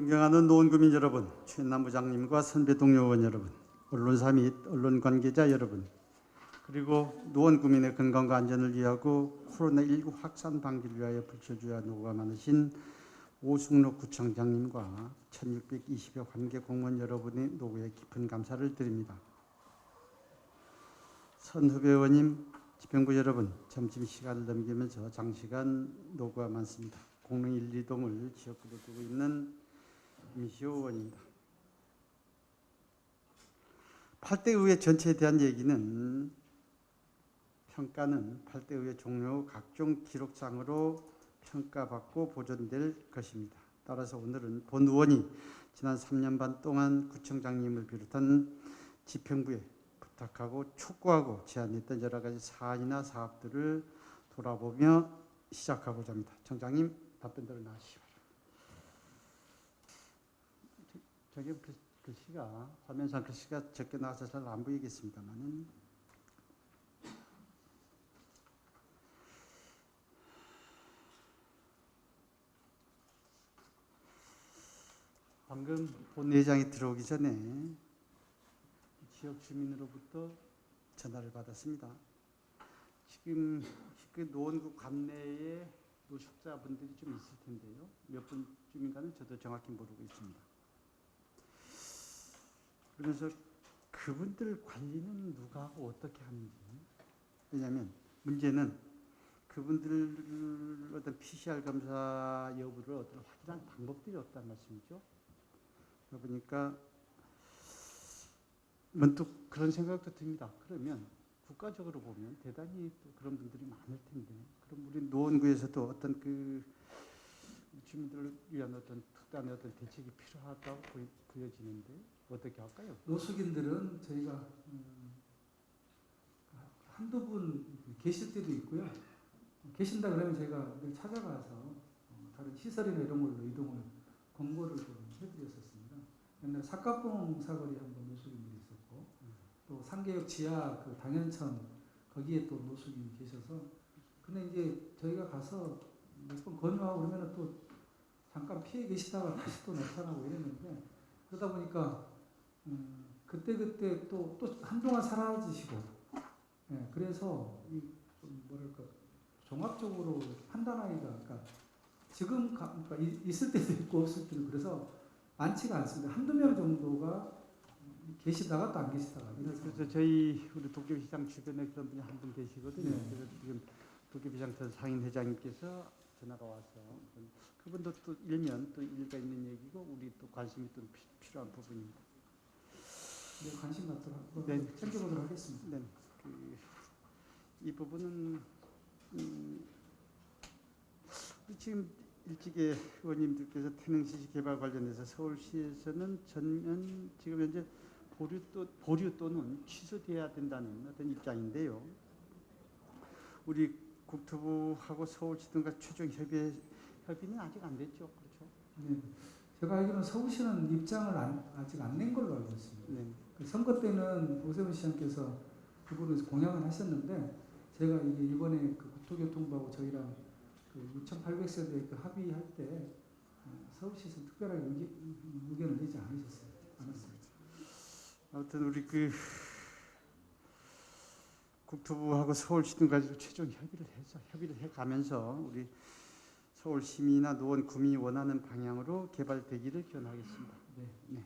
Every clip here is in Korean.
존경하는 노원구민 여러분, 최인남 부장님과 선배 동료 의원 여러분, 언론사 및 언론 관계자 여러분, 그리고 노원구민의 건강과 안전을 위하고 코로나19 확산 방지를 위하여 불철주야 노고가 많으신 오승록 구청장님과 1620여 관계 공무원 여러분의 노고에 깊은 감사를 드립니다. 선후배 의원님, 집행부 여러분, 점심시간을 넘기면서 장시간 노고가 많습니다. 공릉 1, 2동을 지역구로 두고 있는 임시호 의원입니다. 8대 의회 전체에 대한 얘기는 평가는 8대 의회 종료 후 각종 기록상으로 평가받고 보존될 것입니다. 따라서 오늘은 본 의원이 지난 3년 반 동안 구청장님을 비롯한 집행부에 부탁하고 촉구하고 제안했던 여러 가지 사안이나 사업들을 돌아보며 시작하고자 합니다. 청장님 답변들을 나누시기 바랍니다. 저기 글씨가 화면상 글씨가 적게 나와서 잘 안 보이겠습니다만은 방금 본회의장에 들어오기 전에 지역 주민으로부터 전화를 받았습니다. 지금 그 노원구 관내에 노숙자분들이 좀 있을 텐데요. 몇 분쯤인가는 저도 정확히 모르고 있습니다. 그래서 그분들 관리는 누가 하고 어떻게 하는지. 왜냐하면 문제는 그분들 어떤 PCR 검사 여부를 어떤 확인할 방법들이 없다는 말씀이죠. 그러다 보니까 문득 그런 생각도 듭니다. 그러면 국가적으로 보면 대단히 또 그런 분들이 많을 텐데, 그럼 우리 노원구에서도 어떤 그 주민들을 위한 어떤 특단의 어떤 대책이 필요하다고 보여지는데 어떻게 할까요? 노숙인들은 저희가 한두 분 계실 때도 있고요. 계신다 그러면 저희가 늘 찾아가서 다른 시설이나 이런 걸로 이동을 권고를 좀 해드렸었습니다. 옛날 사카봉 사거리 한번 노숙인들이 있었고, 또 상계역 지하 그 당연천 거기에 또 노숙인이 계셔서, 근데 이제 저희가 가서 몇 번 권유하고 그러면은 또 잠깐 피해 계시다가 다시 또 나타나고 이랬는데, 그러다 보니까 그때 또 한동안 사라지시고, 예, 그래서 좀 뭐랄까 종합적으로 판단하기가, 그러니까 지금 그러니까 있을 때도 있고 없을 때도, 그래서 많지가 않습니다. 한두 명 정도가 계시다가 또 안 계시다가. 그래서 저희 우리 도깨비시장 주변에 그런 분이 한 분 계시거든요. 네. 그래서 지금 도깨비시장 전 상인 회장님께서 전화가 와서 그분도 또 일면 또 일가 있는 얘기고 우리 또 관심이 또 필요한 부분입니다. 네, 관심 갖도록 네. 챙겨보도록 하겠습니다. 네, 이 부분은 지금 일찍의 의원님들께서 태릉시시 개발 관련해서 서울시에서는 전면 지금 현재 보류 또는 취소돼야 된다는 어떤 입장인데요. 우리 국토부하고 서울시 등과 최종 협의는 아직 안 됐죠, 그렇죠? 네, 제가 알기로는 서울시는 입장을 아직 안 낸 걸로 알고 있습니다. 네. 그 선거 때는 오세훈 시장께서 그 부분에서 공약을 하셨는데, 제가 이게 이번에 그 국토교통부하고 저희랑 그 6,800세대 그 합의할 때 서울시에서 특별하게 의견을 내지 않았습니다. 아무튼 우리 그 국토부하고 서울시 등과 최종 협의를 해가면서 우리 서울 시민이나 노원 구민이 원하는 방향으로 개발되기를 기원하겠습니다. 네.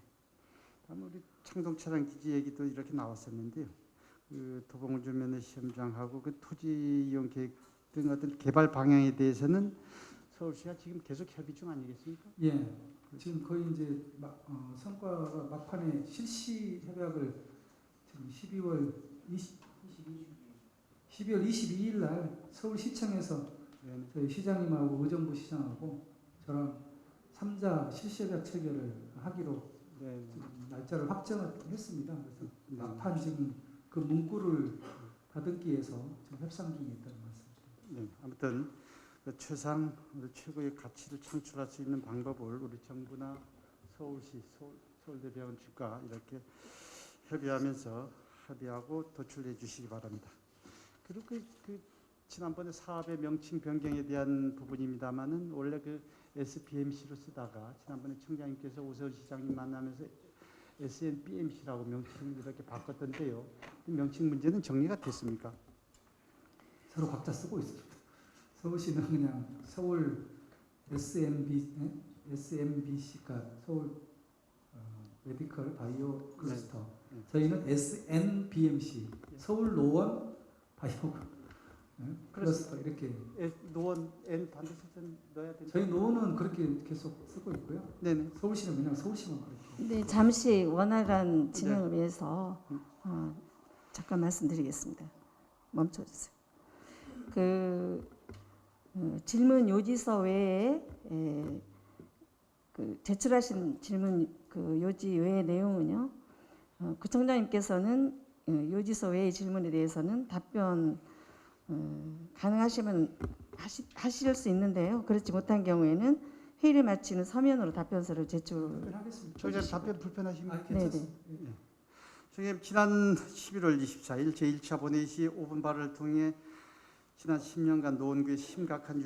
다음 우리 창동 차량 기지 얘기도 이렇게 나왔었는데요. 그 도봉주면의 시험장하고 그 토지 이용 계획 등 어떤 개발 방향에 대해서는 서울시가 지금 계속 협의 중 아니겠습니까? 예. 지금 거의 이제 성과가 막판에 실시 협약을 지금 12월 22일 날 서울시청에서 네네. 저희 시장님하고 의정부 시장하고 저랑 3자 실시 협약 체결을 하기로 지금 날짜를 확정을 했습니다. 그래서 막판 지금 그 문구를 다듬기 위해서 지금 협상 중에 있다는 말씀입니다. 네. 아무튼 그 최상 최고의 가치를 창출할 수 있는 방법을 우리 정부나 서울시, 서울대병원 측과 이렇게 협의하고 도출해 주시기 바랍니다. 그리고 그 지난번에 사업의 명칭 변경에 대한 부분입니다만은 원래 그 SBMC로 쓰다가 지난번에 청장님께서 오세훈 시장님 만나면서 SNBMC라고 명칭을 이렇게 바꿨던데요. 명칭 문제는 정리가 됐습니까? 서로 각자 쓰고 있습니다. 서울시는 그냥 서울 SMBC가 서울 메디컬 바이오 클러스터. 네. 저희는 SNBMC 서울 노원 바이오 클러스터 이렇게. 노원 N 반드시 좀 넣어야 된다. 저희 노원은 그렇게 계속 쓰고 있고요. 네네. 서울시는 그냥 서울시만 그렇게. 네, 잠시 원활한 진행을 위해서 잠깐 말씀드리겠습니다. 멈춰주세요. 질문 요지서 외에 제출하신 질문 요지 외의 내용은요. 구청장님께서는 요지서 외의 질문에 대해서는 답변 가능하시면 하실 수 있는데요. 그렇지 못한 경우에는 회의를 마치는 서면으로 답변서를 답변하겠습니다. 청장님 답변 불편하십니까? 괜찮습니다. 청장님 지난 11월 24일 제1차 본회의 시 5분 발언을 통해 지난 10년간 노원구의 심각한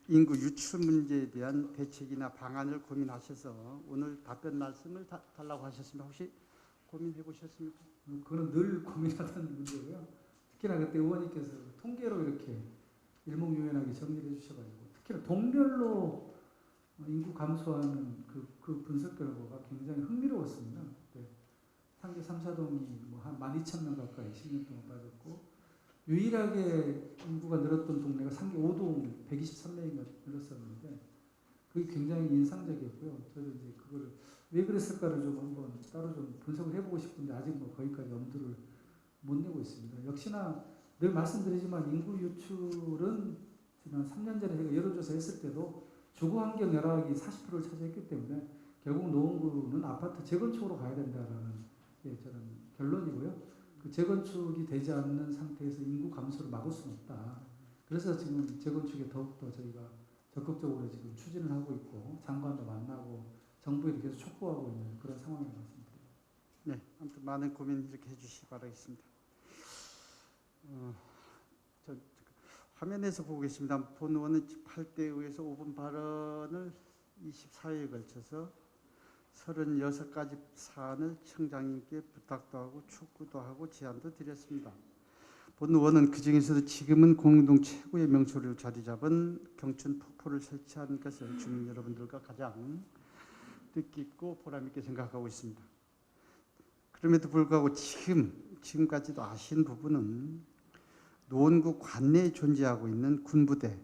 인구 유출 문제에 대한 대책이나 방안을 고민하셔서 오늘 답변 말씀을 달라고 하셨습니다. 혹시 고민해 보셨습니까? 그건 늘 고민하던 문제고요. 특히나 그때 의원님께서 통계로 이렇게 일목요연하게 정리해 주셔가지고 특히나 동별로 인구 감소하는 그 분석 결과가 굉장히 흥미로웠습니다. 그때 상계 3사동이 한 12,000명 가까이 10년 동안 빠졌고 유일하게 인구가 늘었던 동네가 상계 5동 123명인가 늘었었는데 그게 굉장히 인상적이었고요. 저도 이제 그걸 왜 그랬을까를 좀 한번 따로 좀 분석을 해보고 싶은데 아직 거기까지 엄두를 못 내고 있습니다. 역시나 늘 말씀드리지만 인구 유출은 지난 3년 전에 제가 여론조사 했을 때도 주거 환경 열악이 40%를 차지했기 때문에 결국 노원구는 아파트 재건축으로 가야 된다라는 게 저는 결론이고요. 그 재건축이 되지 않는 상태에서 인구 감소를 막을 수는 없다. 그래서 지금 재건축에 더욱더 저희가 적극적으로 지금 추진을 하고 있고 장관도 만나고 정부에도 계속 촉구하고 있는 그런 상황인 것 같습니다. 네, 아무튼 많은 고민 이렇게 해주시기 바라겠습니다. 화면에서 보고 계십니다. 본 의원은 8대 의회에서 5분 발언을 24회에 걸쳐서 36가지 사안을 청장님께 부탁도 하고 촉구도 하고 제안도 드렸습니다. 본 의원은 그중에서도 지금은 공동 최고의 명소를 자리 잡은 경춘 폭포를 설치한 것을 주민 여러분들과 가장 뜻깊고 보람있게 생각하고 있습니다. 그럼에도 불구하고 지금까지도 아신 부분은 노원구 관내에 존재하고 있는 군부대,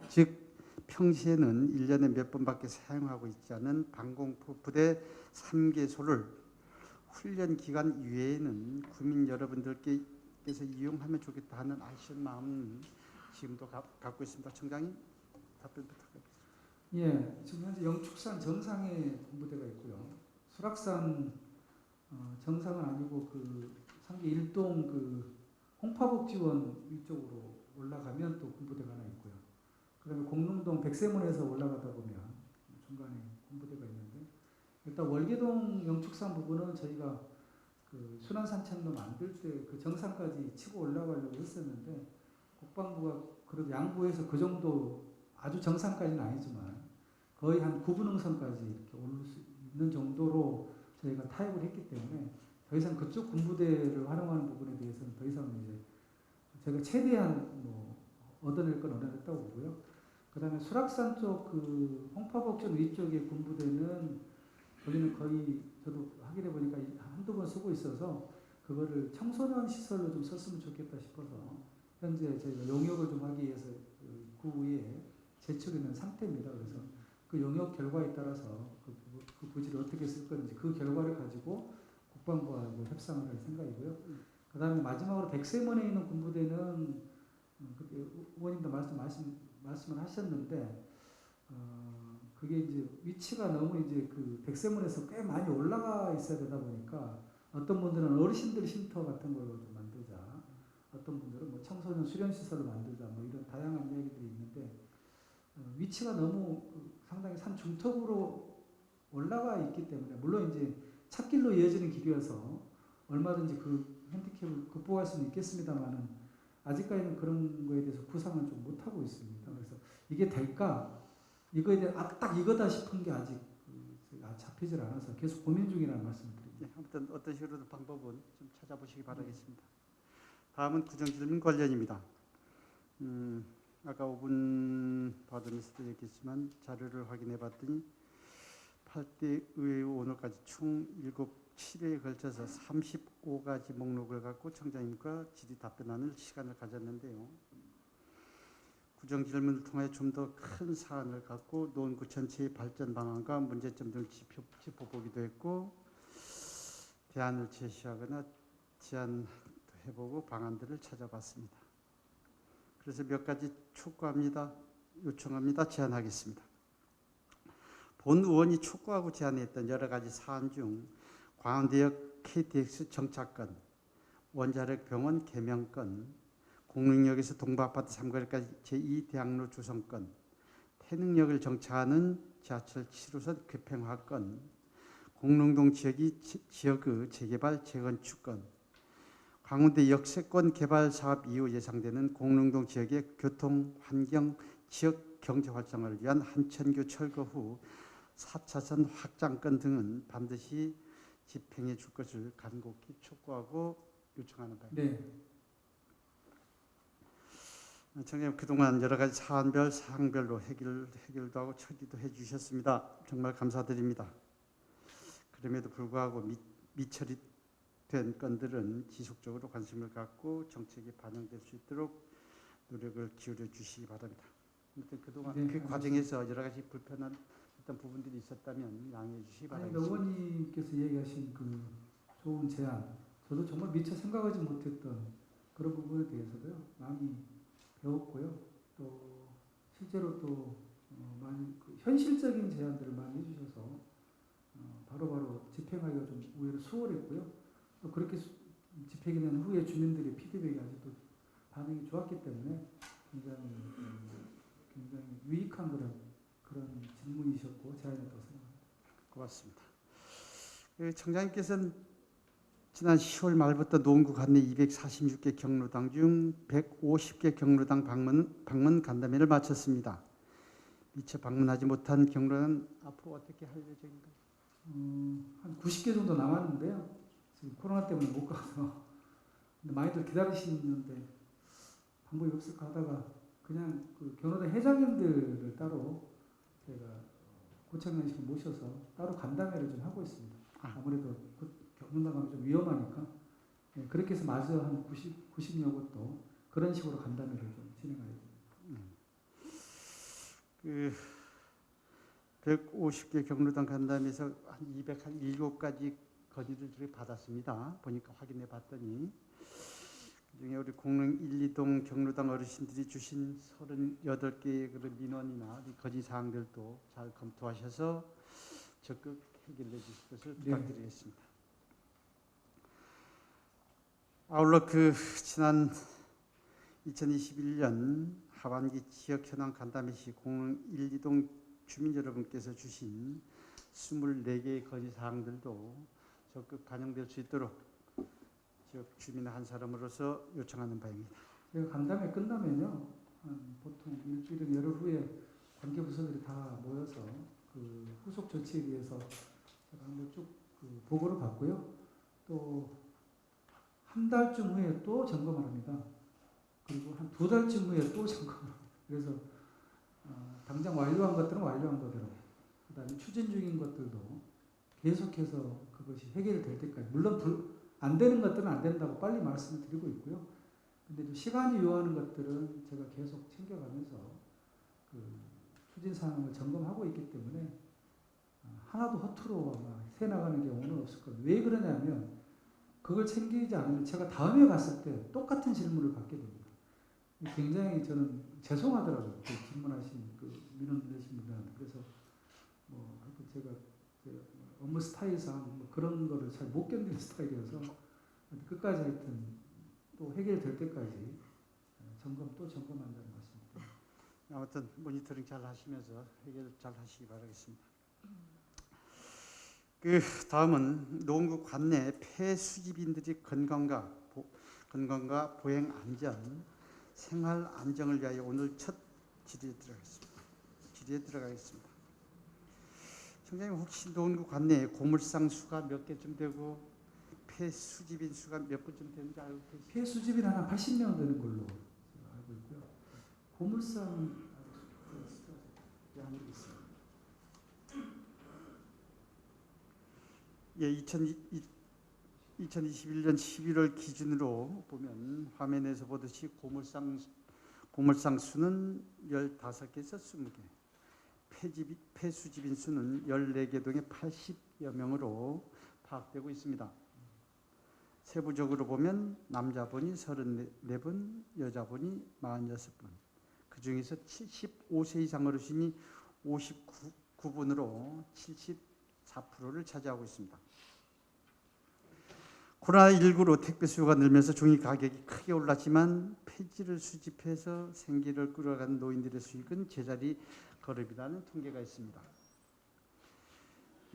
즉 평시에는 1년에 몇 번밖에 사용하고 있지 않은 방공포 부대 3개소를 훈련 기간 이외에는 구민 여러분들께서 이용하면 좋겠다 하는 아쉬운 마음은 지금도 갖고 있습니다. 청장님 답변 부탁드립니다. 예, 지금 현재 영축산 정상에 군부대가 있고요. 수락산 정상은 아니고 상계 1동 홍파복지원 위쪽으로 올라가면 또 군부대가 하나 있고요. 그다음에 공릉동 백세문에서 올라가다 보면 중간에 군부대가 있는데 일단 월계동 영축산 부분은 저희가 순환산책로 만들 때 그 정상까지 치고 올라가려고 했었는데 국방부가 그래도 양보해서 그 정도 아주 정상까지는 아니지만 거의 한 구분응선까지 이렇게 오를 수 있는 정도로 저희가 타협을 했기 때문에 더 이상 그쪽 군부대를 활용하는 부분에 대해서는 더 이상 이제 제가 최대한 얻어낼 건 얻어냈다고 보고요. 그다음에 수락산 쪽 홍파복전 위쪽의 군부대는 거기는 거의 저도 확인해 보니까 한두 번 쓰고 있어서 그거를 청소년 시설로 좀 썼으면 좋겠다 싶어서 현재 저희가 용역을 좀 하기 위해서 구에 제출해 있는 상태입니다. 그래서 그 용역 결과에 따라서 그 부지를 어떻게 쓸 건지 그 결과를 가지고 국방부하고 협상을 할 생각이고요. 그 다음에 마지막으로 백세문에 있는 군부대는 그때 의원님도 말씀을 하셨는데 그게 이제 위치가 너무 이제 백세문에서 꽤 많이 올라가 있어야 되다 보니까 어떤 분들은 어르신들 쉼터 같은 걸로 좀 만들자, 어떤 분들은 청소년 수련시설을 만들자, 이런 다양한 이야기들이 있는데 위치가 너무 상당히 산 중턱으로 올라가 있기 때문에 물론 이제 찻길로 이어지는 길이어서 얼마든지 그 핸디캡을 극복할 수는 있겠습니다만은 아직까지는 그런 거에 대해서 구상을 좀 못하고 있습니다. 그래서 이게 될까? 이거에 대해 딱 이거다 싶은 게 아직 잡히질 않아서 계속 고민 중이라는 말씀을 드립니다. 네, 아무튼 어떤 식으로든 방법은 좀 찾아보시기 바라겠습니다. 다음은 구정질문 관련입니다. 아까 5분 받으면서도 얘기했지만 자료를 확인해 봤더니 8대 의회 오늘까지 총 7회에 걸쳐서 35가지 목록을 갖고 청장님과 질의 답변하는 시간을 가졌는데요. 구정질문을 통해 좀 더 큰 사안을 갖고 논구 전체의 발전 방안과 문제점 등을 짚어보기도 했고 대안을 제시하거나 제안도 해보고 방안들을 찾아봤습니다. 그래서 몇 가지 촉구합니다. 요청합니다. 제안하겠습니다. 본 의원이 촉구하고 제안했던 여러 가지 사안 중 광안대역 KTX 정차권, 원자력 병원 개명권, 공릉역에서 동부아파트 3거리까지 제2대학로 조성권, 태릉역을 정차하는 지하철 7호선 급행화권, 공릉동 지역의 재개발 재건축권, 광운대 역세권 개발 사업 이후 예상되는 공릉동 지역의 교통, 환경, 지역 경제 활성화를 위한 한천교 철거 후 4차선 확장권 등은 반드시 집행해 줄 것을 간곡히 촉구하고 요청하는 바입니다. 네. 청장님 그동안 여러 가지 사항별로 해결도 하고 처리도 해주셨습니다. 정말 감사드립니다. 그럼에도 불구하고 미처리된 건들은 지속적으로 관심을 갖고 정책에 반영될 수 있도록 노력을 기울여 주시기 바랍니다. 아무튼 그동안 네, 그 알겠습니다. 과정에서 여러 가지 불편한 어떤 부분들이 있었다면 양해해 주시기 아니, 바라겠습니다. 의원님께서 얘기하신 그 좋은 제안, 저도 정말 미처 생각하지 못했던 그런 부분에 대해서도요 많이 배웠고요. 또 실제로 또 많이 현실적인 제안들을 많이 해주셔서 바로바로 집행하기가 좀 오히려 수월했고요. 또 그렇게 집행이 된 후에 주민들의 피드백이 아직도 반응이 좋았기 때문에 굉장히 유익한 그런 질문이셨고 제안이었다고 생각합니다. 고맙습니다. 청장님께서는 지난 10월 말부터 노원구 관내 246개 경로당 중 150개 경로당 방문 간담회를 마쳤습니다. 미처 방문하지 못한 경로는 앞으로 어떻게 할 예정인가요? 한 90개 정도 남았는데요. 지금 코로나 때문에 못 가서 근데 많이들 기다리시는데 방법이 없을까 하다가 그냥 그 경로당 회장님들을 따로 제가 고창장님을 모셔서 따로 간담회를 좀 하고 있습니다. 아무래도 경로당 가면 좀 위험하니까 그렇게 해서 마저 한 90여 곳도 그런 식으로 간담회를 좀 진행하게 됩니다. 150개 경로당 간담회에서 한 207가지 건의를 받았습니다. 보니까 확인해 봤더니 그중에 우리 공릉 1, 2동 경로당 어르신들이 주신 38개의 그런 민원이나 건의 사항들도 잘 검토하셔서 적극 해결해 주실 것을 부탁드리겠습니다. 아울러 지난 2021년 하반기 지역 현황 간담회 시 공릉 1, 2동 주민 여러분께서 주신 24개의 건의 사항들도 적극 반영될 수 있도록 지역 주민 한 사람으로서 요청하는 바입니다. 제가 간담회 끝나면요, 보통 일주일은 열흘 후에 관계부서들이 다 모여서 그 후속 조치에 대해서 제가 한번 쭉 보고를 받고요. 또 한 달쯤 후에 또 점검을 합니다. 그리고 한 2달쯤 후에 또 점검을 합니다. 그래서 당장 완료한 것들은 완료한 거대로, 그다음에 추진 중인 것들도 계속해서 그것이 해결될 때까지, 물론 안 되는 것들은 안 된다고 빨리 말씀을 드리고 있고요. 근데 시간이 요하는 것들은 제가 계속 챙겨가면서 그 추진 사항을 점검하고 있기 때문에 하나도 허투루 새 나가는 경우는 없을 거예요. 왜 그러냐면 그걸 챙기지 않으면 제가 다음에 갔을 때 똑같은 질문을 받게 됩니다. 굉장히 저는 죄송하더라고요. 그 질문하신 그 민원 내신 분들한테. 그래서 제가 업무 스타일상 그런 거를 잘 못 견디는 스타일이어서 끝까지 하여튼 또 해결될 때까지 또 점검한다는 말씀입니다. 아무튼 모니터링 잘 하시면서 해결 잘 하시기 바라겠습니다. 다음은 노원구 관내 폐수집인들의 건강과 보행 안전, 생활 안정을 위하여 오늘 첫 질의에 들어가겠습니다. 질의에 들어가겠습니다. 청장님 혹시 노원구 관내에 고물상 수가 몇 개쯤 되고 폐수집인 수가 몇 분쯤 되는지 알고 계시죠? 피해 수집인 한 80명 되는 걸로 제가 알고 있고요. 고물상 한국 있습니다. 예, 2021년 11월 기준으로 보면 화면에서 보듯이 고물상 수는 15개에서 20개, 폐수집인 수는 14개 동에 80여 명으로 파악되고 있습니다. 세부적으로 보면 남자분이 34분, 여자분이 46분, 그 중에서 75세 이상 어르신이 59분으로 74%를 차지하고 있습니다. 코로나19로 택배 수요가 늘면서 종이 가격이 크게 올랐지만 폐지를 수집해서 생계를 끌어가는 노인들의 수익은 제자리 걸음이라는 통계가 있습니다.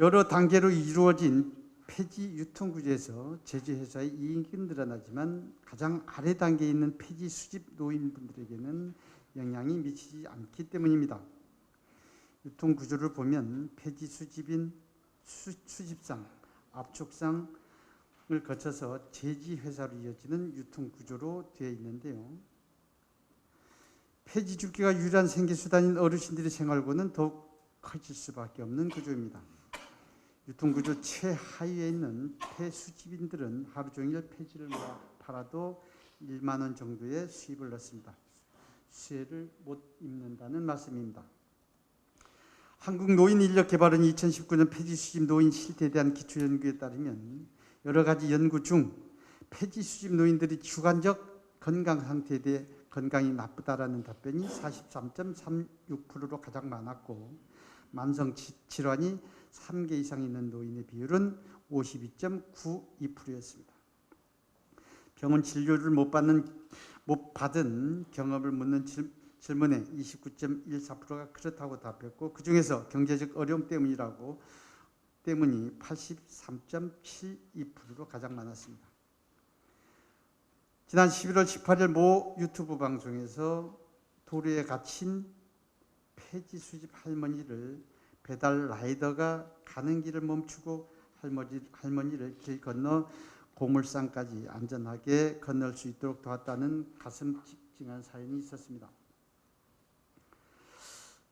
여러 단계로 이루어진 폐지 유통 구조에서 제조회사의 이익은 늘어나지만 가장 아래 단계에 있는 폐지 수집 노인분들에게는 영향이 미치지 않기 때문입니다. 유통 구조를 보면 폐지 수집인 수집상, 압축상을 거쳐서 제지회사로 이어지는 유통 구조로 되어 있는데요. 폐지 줍기가 유일한 생계수단인 어르신들의 생활고는 더욱 커질 수밖에 없는 구조입니다. 유통구조 최하위에 있는 폐수집인들은 하루 종일 폐지를 팔아도 1만 원 정도의 수입을 얻습니다. 수혜를 못 입는다는 말씀입니다. 한국노인인력개발원 2019년 폐지수집 노인 실태에 대한 기초연구에 따르면 여러 가지 연구 중 폐지수집 노인들이 주관적 건강 상태에 대해 건강이 나쁘다라는 답변이 43.36%로 가장 많았고 만성 질환이 3개 이상 있는 노인의 비율은 52.92%였습니다. 병원 진료를 못 받은 경험을 묻는 질문에 29.14%가 그렇다고 답했고 그 중에서 경제적 어려움 때문이 83.72%로 가장 많았습니다. 지난 11월 18일 모 유튜브 방송에서 도로에 갇힌 폐지 수집 할머니를 배달 라이더가 가는 길을 멈추고 할머니를 길 건너 고물상까지 안전하게 건널 수 있도록 도왔다는 가슴 찡찡한 사연이 있었습니다.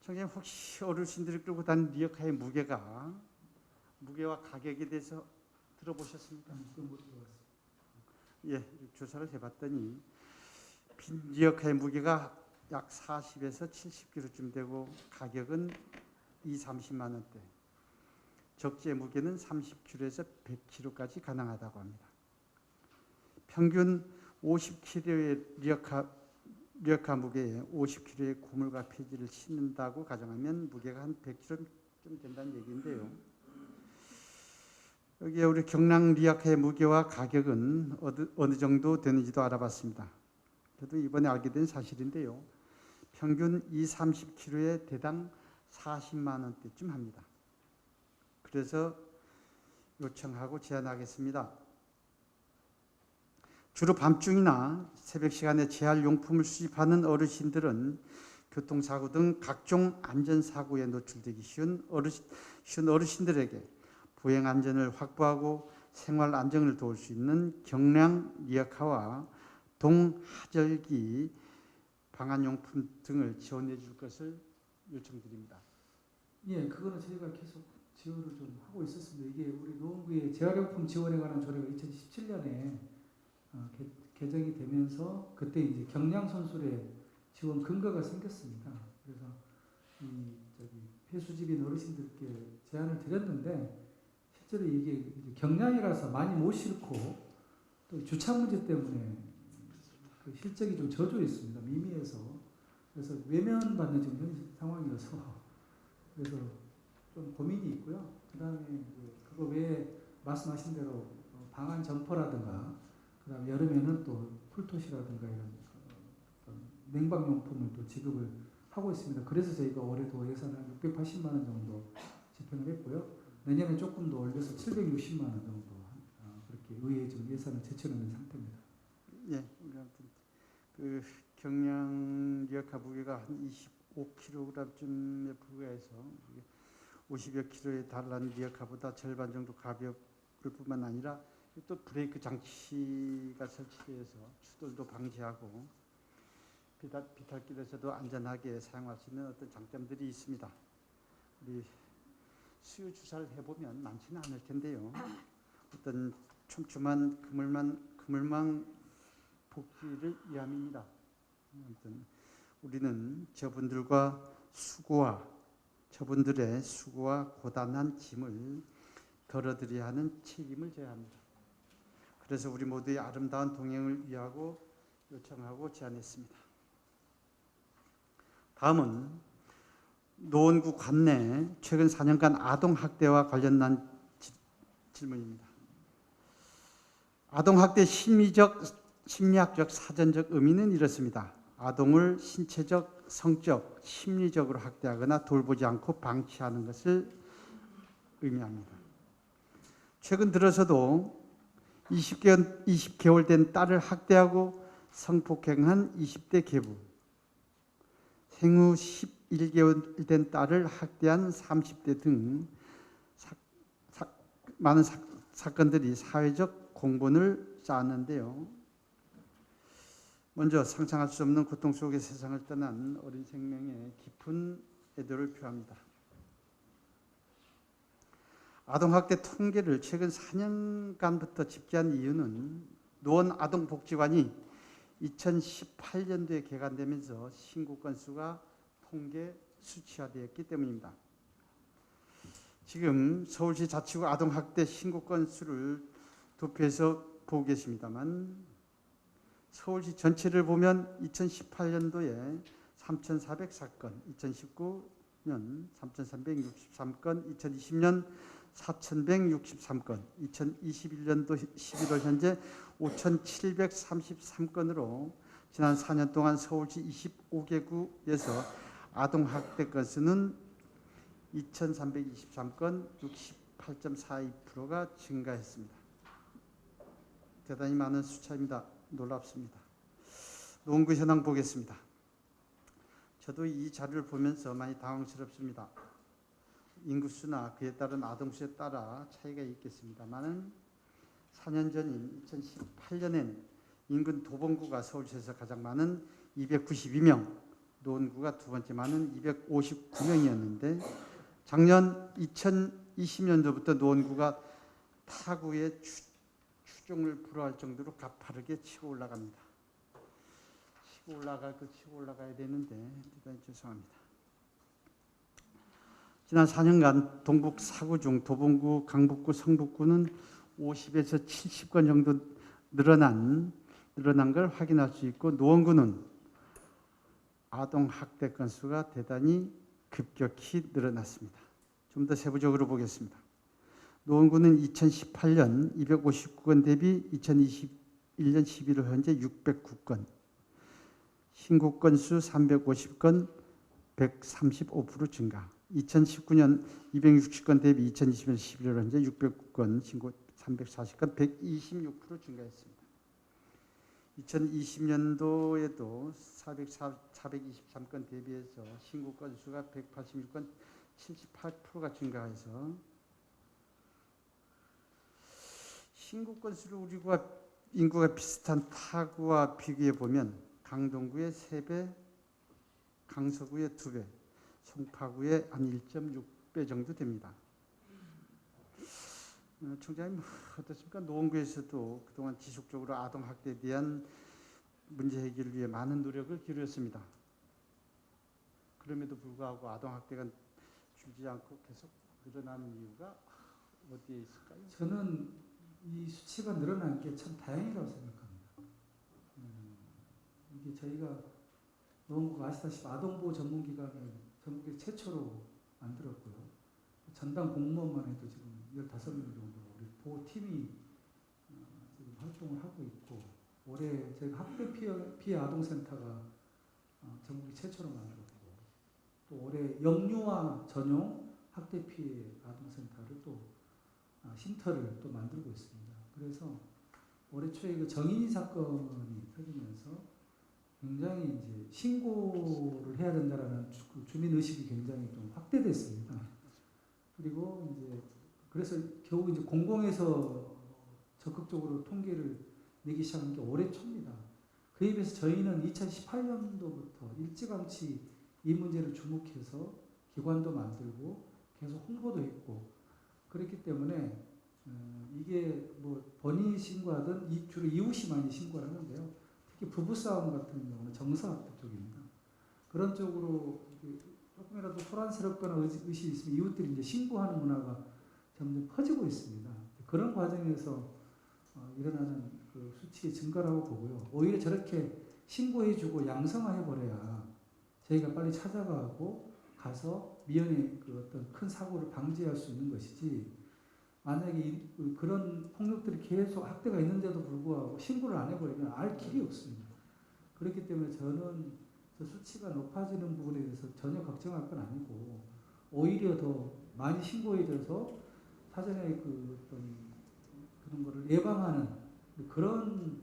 청장님 혹시 어르신들이 끌고 다니는 리어카의 무게와 가격에 대해서 들어보셨습니까? 예, 조사를 해봤더니 빈 리어카의 무게가 약 40에서 70kg쯤 되고 가격은 30만 원대, 적재 무게는 30kg에서 100kg까지 가능하다고 합니다. 평균 50kg의 리어카 무게에 50kg의 고물과 폐지를 싣는다고 가정하면 무게가 한 100kg쯤 된다는 얘기인데요. 여기에 우리 경량 리어카의 무게와 가격은 어느 정도 되는지도 알아봤습니다. 저도 이번에 알게 된 사실인데요. 평균 30kg에 대당 40만 원대쯤 합니다. 그래서 요청하고 제안하겠습니다. 주로 밤중이나 새벽 시간에 재활용품을 수집하는 어르신들은 교통사고 등 각종 안전사고에 노출되기 쉬운 어르신들에게 보행안전을 확보하고 생활 안정을 도울 수 있는 경량 리어카와 동하절기 방한용품 등을 지원해 줄 것을 요청드립니다. 예, 그거는 저희가 계속 지원을 좀 하고 있었습니다. 이게 우리 노원구의 재활용품 지원에 관한 조례가 2017년에 개정이 되면서 그때 이제 경량 손술의 지원 근거가 생겼습니다. 그래서 폐수집인 어르신들께 제안을 드렸는데 실제로 이게 경량이라서 많이 못 싣고 또 주차 문제 때문에 그 실적이 좀 저조해 있습니다. 미미해서. 그래서 외면받는 지금 현 상황이어서 그래서 좀 고민이 있고요. 그 다음에 그거 외에 말씀하신 대로 방한 점퍼라든가 그 다음에 여름에는 또 풀토시라든가 이런 냉방용품을 또 지급을 하고 있습니다. 그래서 저희가 올해도 예산을 680만 원 정도 집행을 했고요. 내년에 조금 더 올려서 760만 원 정도 그렇게 의회에 좀 예산을 제출하는 상태입니다. 예, 우리 아무튼 그 경량 리어카 무게가 한 5kg쯤에 불과해서 50여 킬로에 달하는 리어카보다 절반 정도 가벼울 뿐만 아니라 또 브레이크 장치가 설치되어서 추돌도 방지하고 비탈길에서도 안전하게 사용할 수 있는 어떤 장점들이 있습니다. 우리 수요 주사를 해보면 많지는 않을 텐데요. 어떤 촘촘한 그물망 복지를 위함입니다. 아무튼 우리는 저분들의 수고와 고단한 짐을 덜어드려야 하는 책임을 져야 합니다. 그래서 우리 모두의 아름다운 동행을 위하고 요청하고 제안했습니다. 다음은 노원구 관내 최근 4년간 아동학대와 관련한 질문입니다. 아동학대 심리학적 사전적 의미는 이렇습니다. 아동을 신체적, 성적, 심리적으로 학대하거나 돌보지 않고 방치하는 것을 의미합니다. 최근 들어서도 20개월 된 딸을 학대하고 성폭행한 20대 계부, 생후 11개월 된 딸을 학대한 30대 등 많은 사건들이 사회적 공분을 쌓았는데요. 먼저 상상할 수 없는 고통 속의 세상을 떠난 어린 생명에 깊은 애도를 표합니다. 아동학대 통계를 최근 4년간부터 집계한 이유는 노원 아동복지관이 2018년도에 개관되면서 신고 건수가 통계 수치화되었기 때문입니다. 지금 서울시 자치구 아동학대 신고 건수를 도표해서 보고 계십니다만 서울시 전체를 보면 2018년도에 3,400사건, 2019년 3,363건, 2020년 4,163건, 2021년도 11월 현재 5,733건으로 지난 4년 동안 서울시 25개구에서 아동학대 건수는 2,323건, 68.42%가 증가했습니다. 대단히 많은 숫자입니다. 놀랍습니다. 노원구 현황 보겠습니다. 저도 이 자료를 보면서 많이 당황스럽습니다. 인구수나 그에 따른 아동수에 따라 차이가 있겠습니다만 4년 전인 2018년엔 인근 도봉구가 서울시에서 가장 많은 292명, 노원구가 두 번째 많은 259명이었는데 작년 2020년도부터 노원구가 타구의 추종을 불허할 정도로 가파르게 치고 올라갑니다. 치고 올라가야 되는데 대단히 죄송합니다. 지난 4년간 동북 4구 중 도봉구, 강북구, 성북구는 50에서 70건 정도 늘어난 걸 확인할 수 있고 노원구는 아동학대 건수가 대단히 급격히 늘어났습니다. 좀 더 세부적으로 보겠습니다. 노원구는 2018년 259건 대비 2021년 11월 현재 609건, 신고 건수 350건, 135% 증가. 2019년 260건 대비 2020년 11월 현재 609건, 신고 340건, 126% 증가했습니다. 2020년도에도 423건 대비해서 신고 건수가 186건, 78%가 증가해서 신고 건수를 우리 인구가 비슷한 타구와 비교해 보면 강동구의 3배, 강서구의 2배, 송파구의 한 1.6배 정도 됩니다. 총장님 어떻습니까? 노원구에서도 그동안 지속적으로 아동학대에 대한 문제 해결을 위해 많은 노력을 기울였습니다. 그럼에도 불구하고 아동학대가 줄지 않고 계속 늘어나는 이유가 어디에 있을까요? 저는 이 수치가 늘어난 게 참 다행이라고 생각합니다. 이게 저희가 노원구가 아시다시피 아동보호 전문기관을 전국에 최초로 만들었고요. 전담 공무원만 해도 지금 15명 정도 우리 보호팀이 지금 활동을 하고 있고 올해 저희가 학대 피해 아동센터가 전국에 최초로 만들었고 또 올해 영유아 전용 학대 피해 아동센터를 또 쉼터를 또 만들고 있습니다. 그래서 올해 초에 그 정인이 사건이 터지면서 굉장히 이제 신고를 해야 된다라는 주민 의식이 굉장히 좀 확대됐습니다. 그리고 이제 그래서 겨우 이제 공공에서 적극적으로 통계를 내기 시작한 게 올해 초입니다. 그에 비해서 저희는 2018년도부터 일찌감치 이 문제를 주목해서 기관도 만들고 계속 홍보도 했고 그랬기 때문에 이게 뭐 본인이 신고하든 주로 이웃이 많이 신고를 하는데요. 특히 부부싸움 같은 경우는 정서학대 쪽입니다. 그런 쪽으로 조금이라도 소란스럽거나 의식이 있으면 이웃들이 이제 신고하는 문화가 점점 퍼지고 있습니다. 그런 과정에서 일어나는 그 수치의 증가라고 보고요. 오히려 저렇게 신고해주고 양성화해버려야 저희가 빨리 찾아가고 가서 미연에 그 어떤 큰 사고를 방지할 수 있는 것이지 만약에 그런 폭력들이 계속 학대가 있는데도 불구하고 신고를 안 해버리면 알 길이 없습니다. 그렇기 때문에 저는 저 수치가 높아지는 부분에 대해서 전혀 걱정할 건 아니고 오히려 더 많이 신고해져서 사전에 그 어떤 그런 거를 예방하는 그런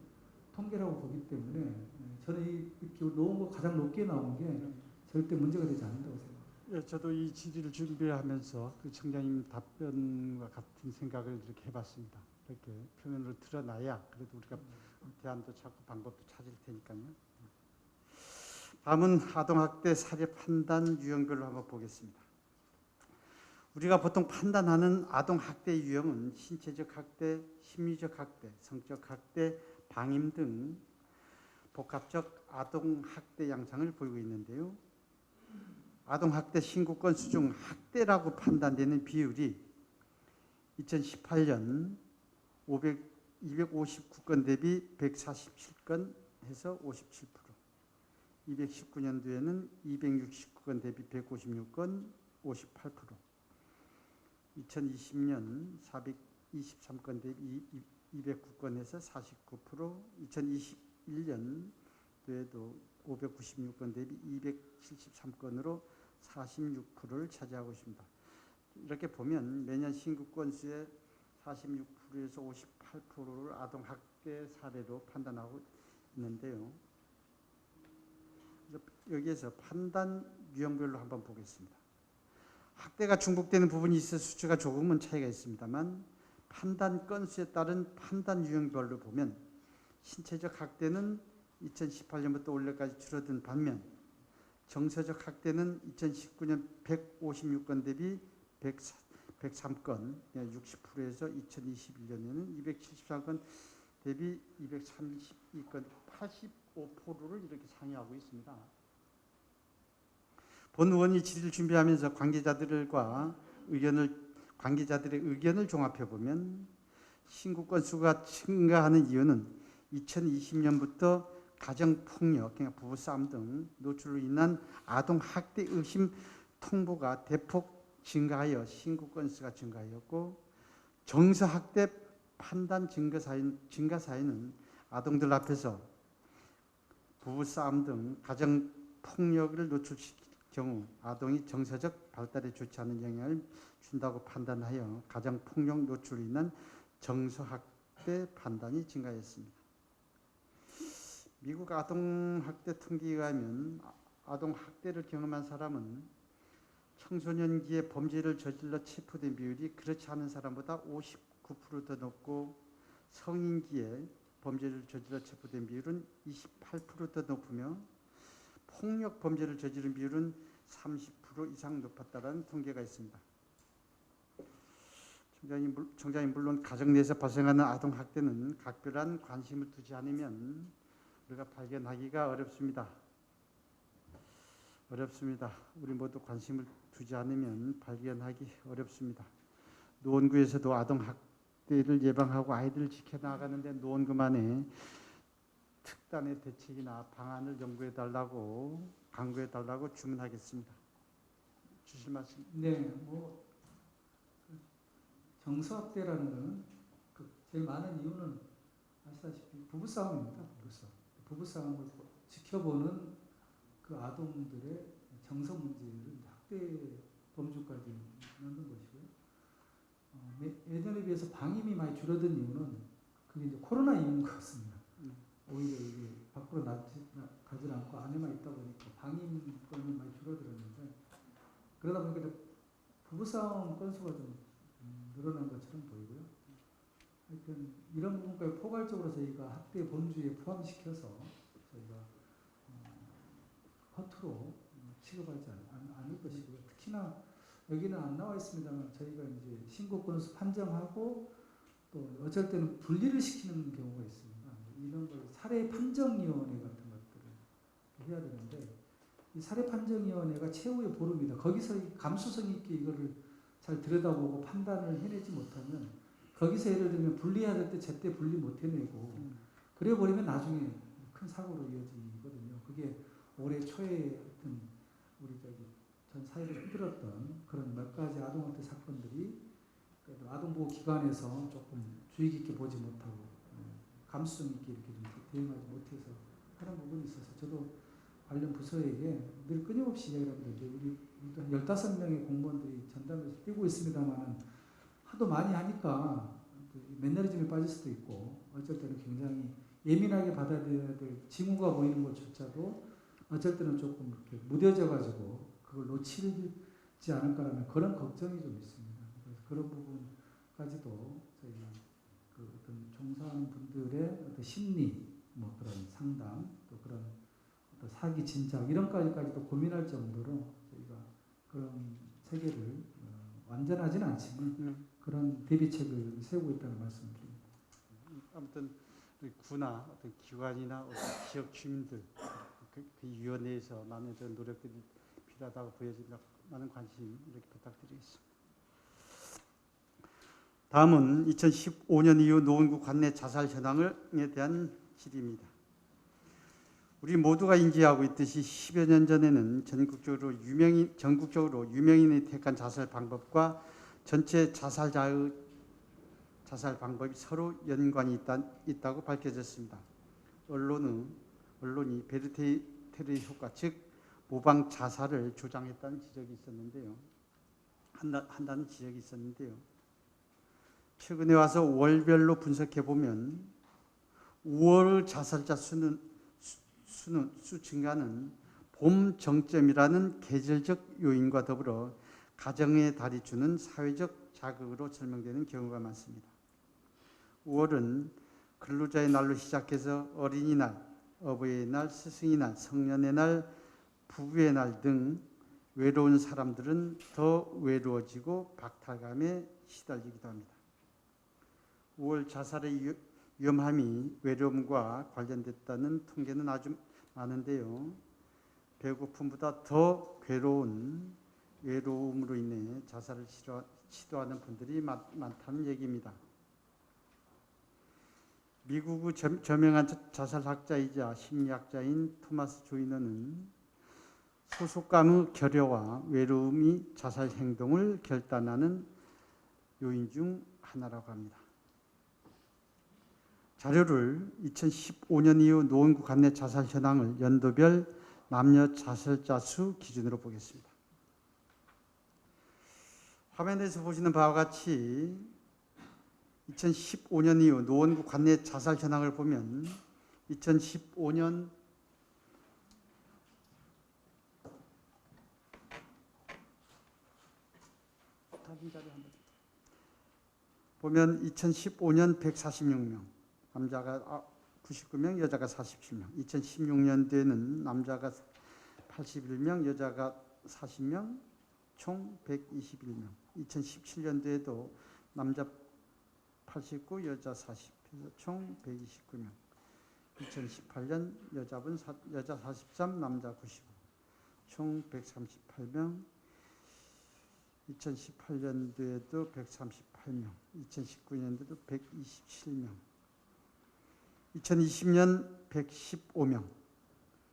통계라고 보기 때문에 저는 이렇게 놓은 거 가장 높게 나온 게 절대 문제가 되지 않는다고 생각합니다. 예, 저도 이 질의를 준비하면서 그 청장님 답변과 같은 생각을 이렇게 해봤습니다. 이렇게 표면으로 드러나야 그래도 우리가 대안도 찾고 방법도 찾을 테니까요. 다음은 아동학대 사례 판단 유형별로 한번 보겠습니다. 우리가 보통 판단하는 아동학대 유형은 신체적 학대, 심리적 학대, 성적 학대, 방임 등 복합적 아동학대 양상을 보이고 있는데요. 아동학대 신고 건수 중 학대라고 판단되는 비율이 2018년 259건 대비 147건 해서 57%, 219년도에는 269건 대비 156건 58%, 2020년 423건 대비 209건에서 49%, 2021년도에도 596건 대비 273건으로 46%를 차지하고 있습니다. 이렇게 보면 매년 신고 건수의 46%에서 58%를 아동학대 사례로 판단하고 있는데요. 여기에서 판단 유형별로 한번 보겠습니다. 학대가 중복되는 부분이 있어 수치가 조금은 차이가 있습니다만 판단 건수에 따른 판단 유형별로 보면 신체적 학대는 2018년부터 올해까지 줄어든 반면 정서적 학대는 2019년 156건 대비 103건, 60%에서 2021년에는 274건 대비 232건, 85%를 이렇게 상회하고 있습니다. 본 의원이 질의를 준비하면서 관계자들의 의견을 종합해 보면 신고 건수가 증가하는 이유는 2020년부터 가정폭력, 그러니까 부부싸움 등 노출로 인한 아동학대 의심 통보가 대폭 증가하여 신고 건수가 증가하였고 정서학대 판단 증가 사유는 아동들 앞에서 부부싸움 등 가정폭력을 노출시킬 경우 아동이 정서적 발달에 좋지 않은 영향을 준다고 판단하여 가정폭력 노출로 인한 정서학대 판단이 증가했습니다. 미국 아동학대 통계에 의하면 아동학대를 경험한 사람은 청소년기에 범죄를 저질러 체포된 비율이 그렇지 않은 사람보다 59% 더 높고 성인기에 범죄를 저질러 체포된 비율은 28% 더 높으며 폭력 범죄를 저지른 비율은 30% 이상 높았다는 통계가 있습니다. 청장님 물론 가정 내에서 발생하는 아동학대는 각별한 관심을 두지 않으면 우리가 발견하기가 어렵습니다. 우리 모두 관심을 두지 않으면 발견하기 어렵습니다. 노원구에서도 아동학대를 예방하고 아이들을 지켜나가는데 노원구만의 특단의 대책이나 방안을 연구해달라고 강구해달라고 주문하겠습니다. 주실 말씀? 네, 정서학대라는 것은 제일 많은 이유는 아시다시피 부부싸움입니다. 부부싸움을 지켜보는 그 아동들의 정서 문제를 학대 범주까지 넣는 것이고요. 예전에 비해서 방임이 많이 줄어든 이유는 그게 이제 코로나 이유인 것 같습니다. 오히려 이게 밖으로 가지 않고 안에만 있다 보니까 방임 건이 많이 줄어들었는데 그러다 보니까 부부싸움 건수가 좀 늘어난 것처럼 보이고요. 하여튼 이런 부분까지 포괄적으로 저희가 학대 본주에 포함시켜서 저희가 허투루 취급하지 않을 것이고요. 특히나 여기는 안 나와 있습니다만 저희가 이제 신고 건수 판정하고 또 어쩔 때는 분리를 시키는 경우가 있습니다. 이런 걸 사례 판정위원회 같은 것들을 해야 되는데 이 사례 판정위원회가 최후의 보루입니다. 거기서 감수성 있게 이거를 잘 들여다보고 판단을 해내지 못하면 거기서 예를 들면 분리해야 될 때 제때 분리 못 해내고 그래 버리면 나중에 큰 사고로 이어지거든요. 그게 올해 초에 어떤 우리 전 사회를 흔들었던 그런 몇 가지 아동학대 사건들이 그래도 아동보호기관에서 조금 주의 깊게 보지 못하고 감수성 있게 이렇게 좀 대응하지 못해서 하는 부분이 있어서 저도 관련 부서에게 늘 끊임없이 이야기를 합니다. 이제 우리 한 15명의 공무원들이 전담해서 뛰고 있습니다만 하도 많이 하니까 매너리즘에 빠질 수도 있고 어쩔 때는 굉장히 예민하게 받아들여야 될 징후가 보이는 것조차도 어쩔 때는 조금 이렇게 무뎌져 가지고 그걸 놓치지 않을까라는 그런 걱정이 좀 있습니다. 그래서 그런 부분까지도 저희가 그 어떤 종사하는 분들의 어떤 심리, 뭐 그런 상담, 또 그런 어떤 사기 진작 이런 까지도 고민할 정도로 저희가 그런 체계를 완전하지는 않지만 그런 대비책을 세우고 있다는 말씀드립니다. 아무튼 구나 어떤 기관이나 어떤 지역 주민들 그 위원회에서 많은 노력들이 필요하다고 보여진다. 많은 관심 이렇게 부탁드리겠습니다. 다음은 2015년 이후 노원구 관내 자살 현황에 대한 질의입니다. 우리 모두가 인지하고 있듯이 10여 년 전에는 전국적으로 유명인이 택한 자살 방법과 전체 자살자의 자살 방법이 서로 연관이 있다고 밝혀졌습니다. 언론이 베르테르의 효과, 즉 모방 자살을 주장했다는 지적이 있었는데요. 한다는 지적이 있었는데요. 최근에 와서 월별로 분석해 보면 5월 자살자 수 증가는 봄 정점이라는 계절적 요인과 더불어 가정의 달이 주는 사회적 자극으로 설명되는 경우가 많습니다. 5월은 근로자의 날로 시작해서 어린이날, 어버이의 날, 스승의 날, 성년의 날, 부부의 날 등 외로운 사람들은 더 외로워지고 박탈감에 시달리기도 합니다. 5월 자살의 위험함이 외로움과 관련됐다는 통계는 아주 많은데요. 배고픔보다 더 괴로운 외로움으로 인해 자살을 시도하는 분들이 많다는 얘기입니다. 미국의 저명한 자살학자이자 심리학자인 토마스 조이너는 소속감의 결여와 외로움이 자살 행동을 결단하는 요인 중 하나라고 합니다. 자료를 2015년 이후 노원구 관내 자살 현황을 연도별 남녀 자살자 수 기준으로 보겠습니다. 화면에서 보시는 바와 같이 2015년 이후 노원구 관내 자살 현황을 보면 2015년 보면 2015년 146명, 남자가 99명, 여자가 47명. 2016년도에는 남자가 81명, 여자가 40명, 총 121명. 2017년도에도 남자 89, 여자 40, 총 129명. 2018년 여자 43, 남자 95, 총 138명. 2018년도에도 138명, 2019년도에도 127명, 2020년 115명,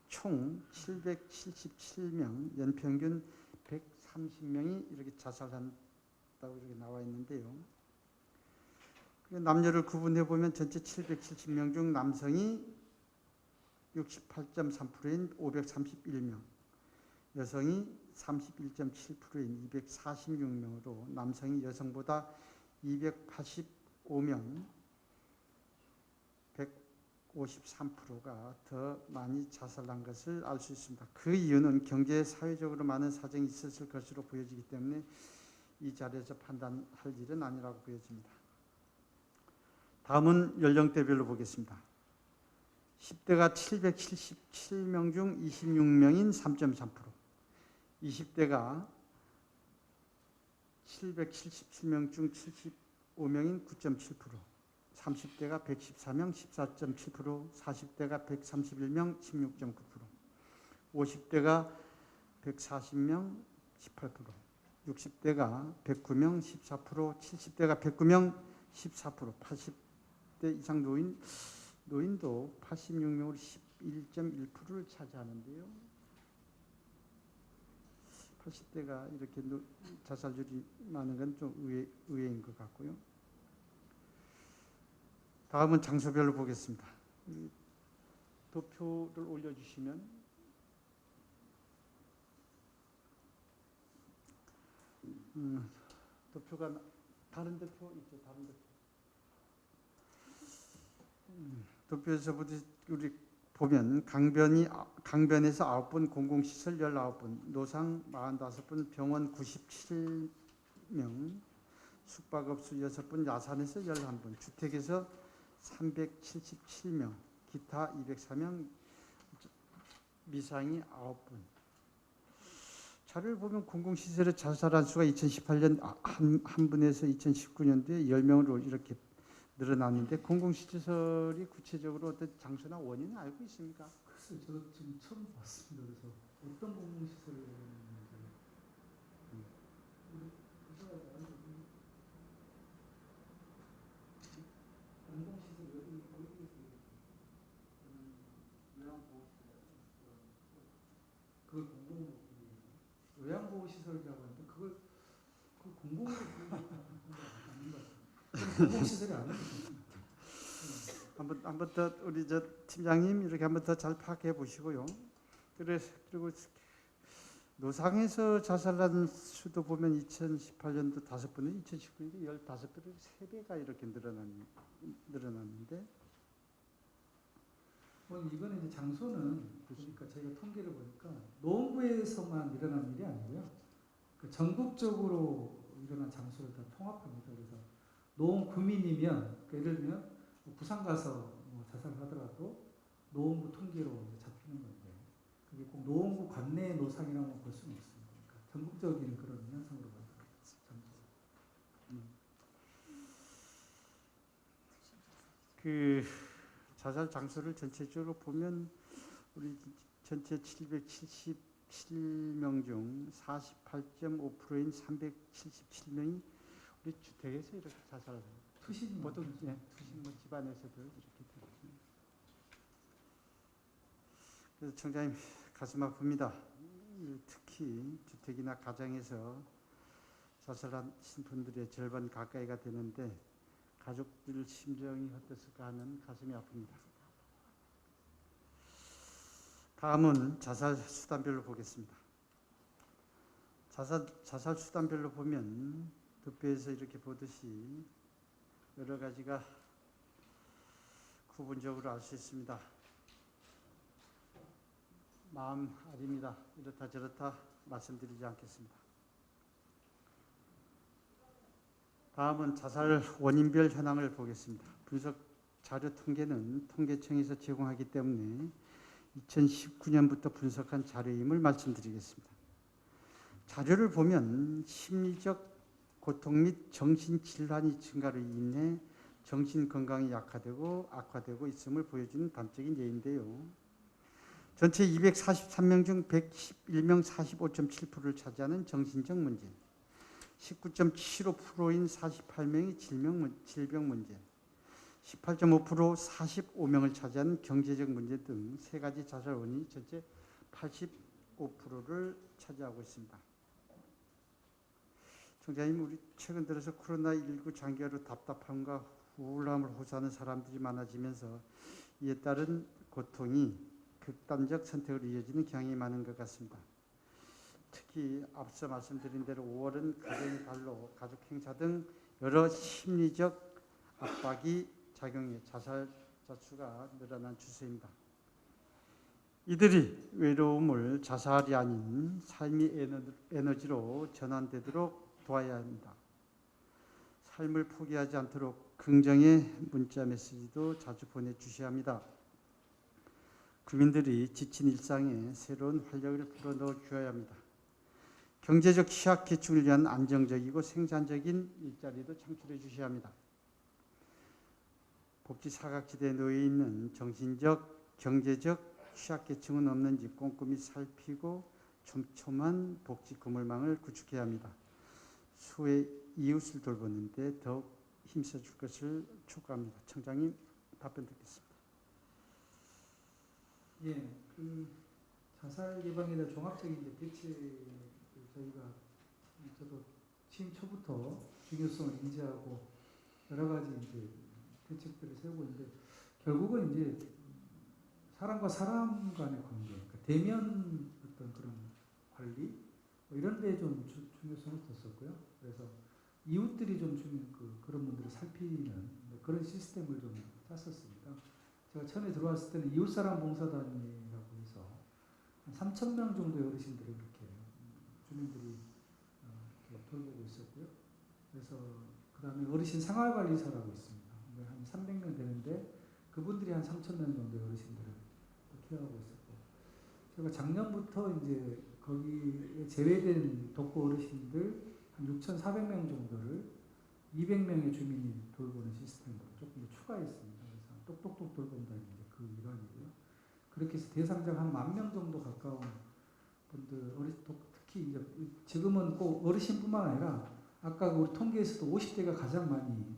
총 777명, 연평균 130명이 이렇게 자살한다고 이렇게 나와 있는데요. 남녀를 구분해 보면 전체 770명 중 남성이 68.3%인 531명, 여성이 31.7%인 246명으로 남성이 여성보다 285명, 53%가 더 많이 자살한 것을 알 수 있습니다. 그 이유는 경제 사회적으로 많은 사정이 있었을 것으로 보여지기 때문에 이 자리에서 판단할 일은 아니라고 보여집니다. 다음은 연령대별로 보겠습니다. 10대가 777명 중 26명인 3.3%, 20대가 777명 중 75명인 9.7%, 30대가 114명 14.7%, 40대가 131명 16.9%, 50대가 140명 18%, 60대가 109명 14%, 70대가 109명 14%, 80대 이상 노인도 86명으로 11.1%를 차지하는데요. 80대가 이렇게 자살률이 많은 건 좀 의외인 것 같고요. 다음은 장소별로 보겠습니다. 도표를 올려주시면 도표가 다른 도표 있죠. 다른 도표. 도표에서 우리 보면 강변에서 9분, 공공시설 19분, 노상 45분, 병원 97명, 숙박업소 6분, 야산에서 11분, 주택에서 377명, 기타 204명, 미상이 9분. 자료를 보면 공공시설의 자살한 수가 2018년 한 분에서 2019년도에 10명으로 이렇게 늘어났는데 공공시설이 구체적으로 어떤 장소나 원인은 알고 있습니까? 글쎄요, 저도 지금 처음 봤습니다. 그래서 어떤 공공시설을 그걸 공공으로 요양보호시설이라고 하는데 그걸 공공으로 부르는 건 아닌 것 같아요. 공공시설이 아닌 것 같아요. 한번 더 우리 팀장님 이렇게 한번 더 잘 파악해 보시고요. 그리고 노상에서 자살한 수도 보면 2018년도 5분에 2019년도 15분에 3배가 이렇게 늘어났는데 이거는 이제 장소는 그러니까 저희가 통계를 보니까 노원구에서만 일어난 일이 아니고요. 그 전국적으로 일어난 장소를 다 통합합니다. 그래서 노원구민이면 예를 들면 부산 가서 자살하더라도 노원구 통계로 잡히는 건데 그게 꼭 노원구 관내의 노상이라고 볼 수는 없습니다. 그러니까 전국적인 그런 현상으로 봐서 그 자살 장소를 전체적으로 보면 우리 전체 777명 중 48.5%인 377명이 우리 주택에서 이렇게 자살을 투신 모두 투신 집안에서도 이렇게 되거든요. 그래서 청장님 가슴 아픕니다. 특히 주택이나 가정에서 자살하신 분들의 절반 가까이가 되는데 가족들 심정이 어땠을까 하는 가슴이 아픕니다. 다음은 자살 수단별로 보겠습니다. 자살 수단별로 보면 도표에서 이렇게 보듯이 여러 가지가 구분적으로 알 수 있습니다. 마음 아닙니다. 이렇다 저렇다 말씀드리지 않겠습니다. 다음은 자살 원인별 현황을 보겠습니다. 분석 자료 통계는 통계청에서 제공하기 때문에 2019년부터 분석한 자료임을 말씀드리겠습니다. 자료를 보면 심리적 고통 및 정신질환이 증가로 인해 정신건강이 악화되고 있음을 보여주는 단적인 예인데요. 전체 243명 중 111명 45.7%를 차지하는 정신적 문제, 19.75%인 48명이 질병 문제, 18.5% 45명을 차지하는 경제적 문제 등 세 가지 자살 원인이 전체 85%를 차지하고 있습니다. 총장님, 우리 최근 들어서 코로나19 장기화로 답답함과 우울함을 호소하는 사람들이 많아지면서 이에 따른 고통이 극단적 선택으로 이어지는 경향이 많은 것 같습니다. 특히 앞서 말씀드린 대로 5월은 가정의 달로 가족 행사 등 여러 심리적 압박이 작용해 자살자 자수가 늘어난 추세입니다. 이들이 외로움을 자살이 아닌 삶의 에너지로 전환되도록 도와야 합니다. 삶을 포기하지 않도록 긍정의 문자 메시지도 자주 보내주셔야 합니다. 국민들이 지친 일상에 새로운 활력을 불어넣어 주어야 합니다. 경제적 취약계층을 위한 안정적이고 생산적인 일자리도 창출해 주셔야 합니다. 복지 사각지대에 놓여 있는 정신적, 경제적 취약계층은 없는지 꼼꼼히 살피고 촘촘한 복지 그물망을 구축해야 합니다. 수의 이웃을 돌보는데 더욱 힘써 줄 것을 촉구합니다. 청장님 답변 듣겠습니다. 예, 그 자살 예방에 대한 종합적인 이제 대책을 저희가 저도 취임 초부터 중요성을 인지하고 여러 가지 이제 대책들을 세우고 있는데 결국은 이제 사람과 사람 간의 관계, 그러니까 대면 어떤 그런 관리 뭐 이런 데에 좀 중요성을 뒀었고요. 그래서 이웃들이 좀 그런 분들을 살피는 그런 시스템을 좀 짰었습니다. 제가 처음에 들어왔을 때는 이웃사랑 봉사단이라고 해서 한 3,000명 정도의 어르신들을 이렇게 주민들이 이렇게 돌보고 있었고요. 그래서 그 다음에 어르신 생활관리사라고 있습니다. 한 300명 되는데 그분들이 한 3,000명 정도의 어르신들을 케어하고 있었고, 제가 작년부터 이제 거기에 제외된 독거 어르신들 한 6,400명 정도를 200명의 주민이 돌보는 시스템으로 조금 더 추가했습니다. 그래서 똑똑똑 돌본다는 게 그 일환이고요. 그렇게 해서 대상자가 한 10,000명 정도 가까운 분들, 특히 이제 지금은 꼭 어르신뿐만 아니라 아까 우리 통계에서도 50대가 가장 많이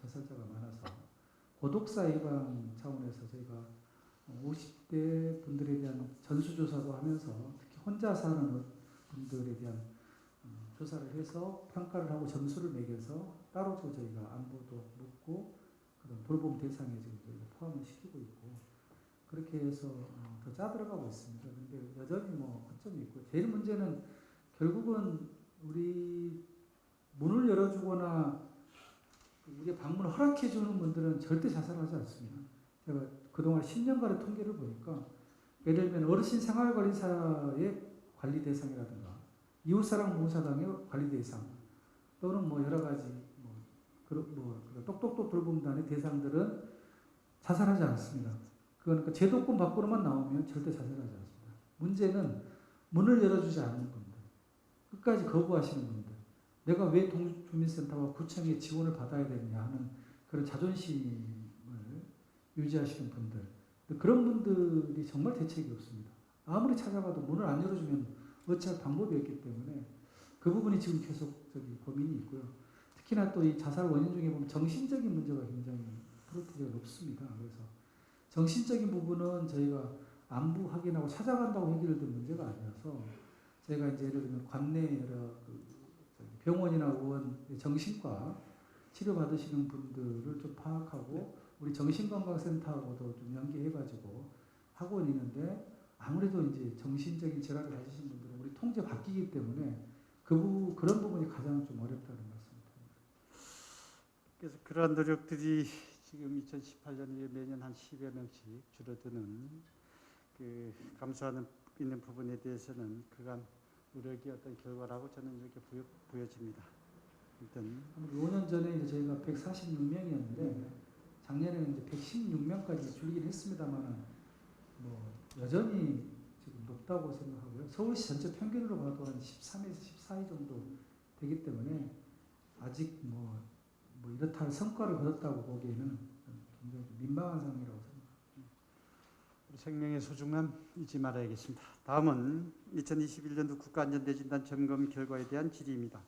자살자가 많아서 고독사 예방 차원에서 저희가 50대 분들에 대한 전수조사도 하면서 특히 혼자 사는 분들에 대한 조사를 해서 평가를 하고 점수를 매겨서 따로 저희가 안부도 묻고 그런 돌봄 대상에 지금 저희가 포함을 시키고 있고 그렇게 해서 더 짜들어가고 있습니다. 그런데 여전히 뭐 허점이 있고 제일 문제는 결국은 우리 문을 열어주거나 우리 방문을 허락해 주는 분들은 절대 자살하지 않습니다. 제가 그동안 10년간의 통계를 보니까 예를 들면 어르신 생활관리사의 관리 대상이라든가 이웃사랑 봉사단의 관리 대상 또는 뭐 여러 가지 똑똑똑 돌봄단의 대상들은 자살하지 않습니다. 그러니까 제도권 밖으로만 나오면 절대 자살하지 않습니다. 문제는 문을 열어주지 않는 분들, 끝까지 거부하시는 분들, 내가 왜 동주민센터와 구청의 지원을 받아야 되느냐 하는 그런 자존심을 유지하시는 분들, 그런 분들이 정말 대책이 없습니다. 아무리 찾아가도 문을 안 열어주면 어찌할 방법이 없기 때문에 그 부분이 지금 계속 고민이 있고요. 특히나 또 이 자살 원인 중에 보면 정신적인 문제가 굉장히 프로티가 높습니다. 그래서 정신적인 부분은 저희가 안부 확인하고 찾아간다고 해결될 문제가 아니어서 저희가 이제 예를 들면 관내 여러 병원이나 의원 정신과 치료받으시는 분들을 좀 파악하고 우리 정신건강센터하고도 좀 연계해가지고 하고 있는데 아무래도 이제 정신적인 질환을 가지신 분들은 우리 통제 바뀌기 때문에 그런 부분이 가장 좀 어렵다는 말씀입니다. 그래서 그러한 노력들이 지금 2018년에 매년 한 10여 명씩 줄어드는 그 감소하는 있는 부분에 대해서는 그간 노력이 어떤 결과라고 저는 이렇게 보여집니다. 일단 5년 전에 이제 저희가 146명이었는데 작년에는 이제 116명까지 줄긴 했습니다만은 뭐 여전히 지금 높다고 생각하고요. 서울시 전체 평균으로 봐도 한 13에서 14위 정도 되기 때문에 아직 뭐 이렇다 할 성과를 거뒀다고 보기에는 굉장히 민망한 상황이라고 생각합니다. 우리 생명의 소중함 잊지 말아야겠습니다. 다음은 2021년도 국가안전대진단 점검 결과에 대한 질의입니다.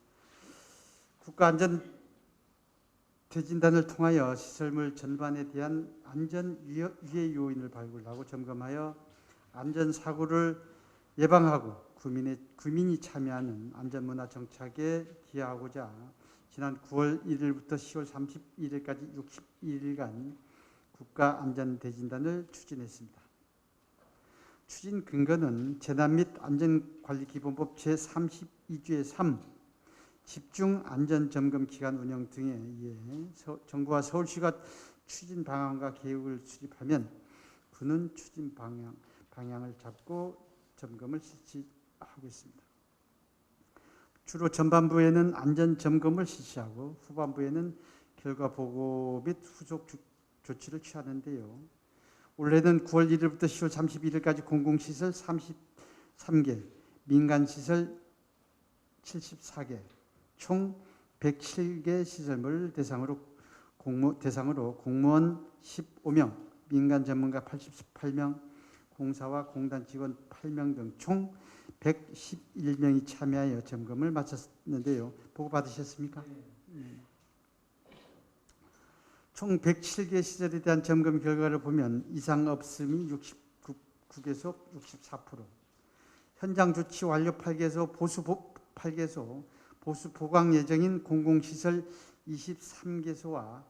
국가안전대진단을 통하여 시설물 전반에 대한 안전 위해 요인을 발굴하고 점검하여 안전사고를 예방하고 국민이 참여하는 안전문화 정착에 기여하고자 지난 9월 1일부터 10월 31일까지 61일간 국가안전대진단을 추진했습니다. 추진 근거는 재난 및 안전관리기본법 제32조의 3 집중 안전점검 기간 운영 등에 의해 정부와 서울시가 추진 방안과 계획을 수립하면 군은 추진 방향을 잡고 점검을 실시하고 있습니다. 주로 전반부에는 안전 점검을 실시하고 후반부에는 결과 보고 및 후속 조치를 취하는데요. 올해는 9월 1일부터 10월 31일까지 공공시설 33개, 민간시설 74개, 총 107개 시설물 대상으로 공무원 15명, 민간 전문가 88명, 공사와 공단 직원 8명 등 총 111명이 참여하여 점검을 마쳤는데요. 보고 받으셨습니까? 총 107개 시설에 대한 점검 결과를 보면 이상 없음이 69개소 64%, 현장 조치 완료 8개소, 보수 8개소, 보수 보강 예정인 공공시설 23개소와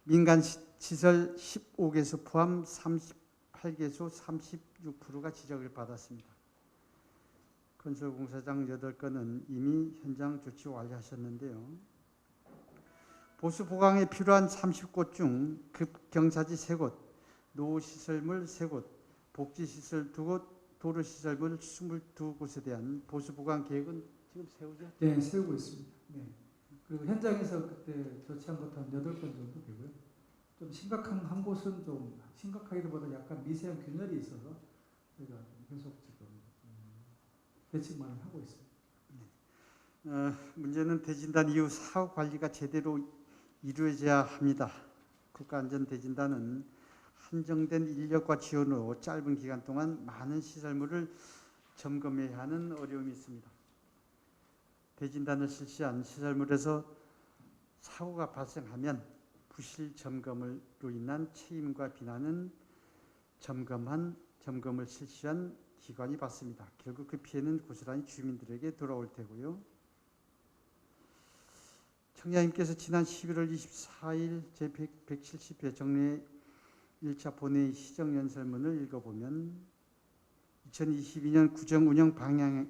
민간시설 15개소 포함 38개소 36%가 지적을 받았습니다. 건설공사장 8건은 이미 현장 조치 완료하셨는데요. 보수 보강에 필요한 30곳 중 급경사지 3곳, 노후시설물 3곳, 복지시설 2곳, 도로시설물 22곳에 대한 보수 보강 계획은 지금 세우죠? 네, 세우고 있습니다. 네. 그리고 현장에서 그때 조치한 것도 한 8건 정도 되고요. 좀 심각한 한 곳은 좀 심각하기보다 약간 미세한 균열이 있어서 저희가 계속 지금 대책만을 하고 있습니다. 문제는 대진단 이후 사후 관리가 제대로 이루어져야 합니다. 국가안전대진단은 한정된 인력과 지원으로 짧은 기간 동안 많은 시설물을 점검해야 하는 어려움이 있습니다. 대진단을 실시한 시설물에서 사고가 발생하면 부실 점검으로 인한 책임과 비난은 점검을 실시한 기관이 받습니다. 결국 그 피해는 고스란히 주민들에게 돌아올 테고요. 청장님께서 지난 11월 24일 제170회 정례 1차 본회의 시정연설문을 읽어보면 2022년 구정운영 방향에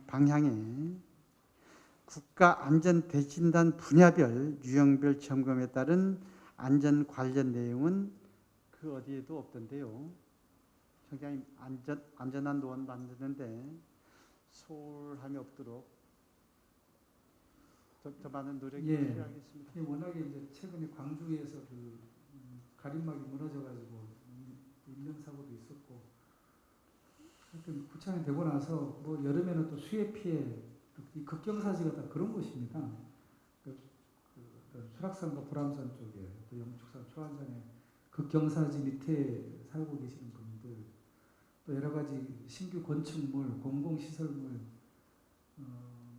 국가안전대진단 분야별 유형별 점검에 따른 안전 관련 내용은 그 어디에도 없던데요. 청장님 안전한 노원 만드는데 소홀함이 없도록 더 많은 노력이 필요하겠습니다. 워낙에 이제 최근에 광주에서 그 가림막이 무너져가지고 인명사고도 있었고, 하여튼 구창이 되고 나서 뭐 여름에는 또 수해 피해, 이 극경사지가 다 그런 곳입니다. 수락산과 불암산 쪽에, 또 영축산, 초안산에 극경사지 밑에 살고 계시는 분들, 또 여러 가지 신규 건축물, 공공시설물,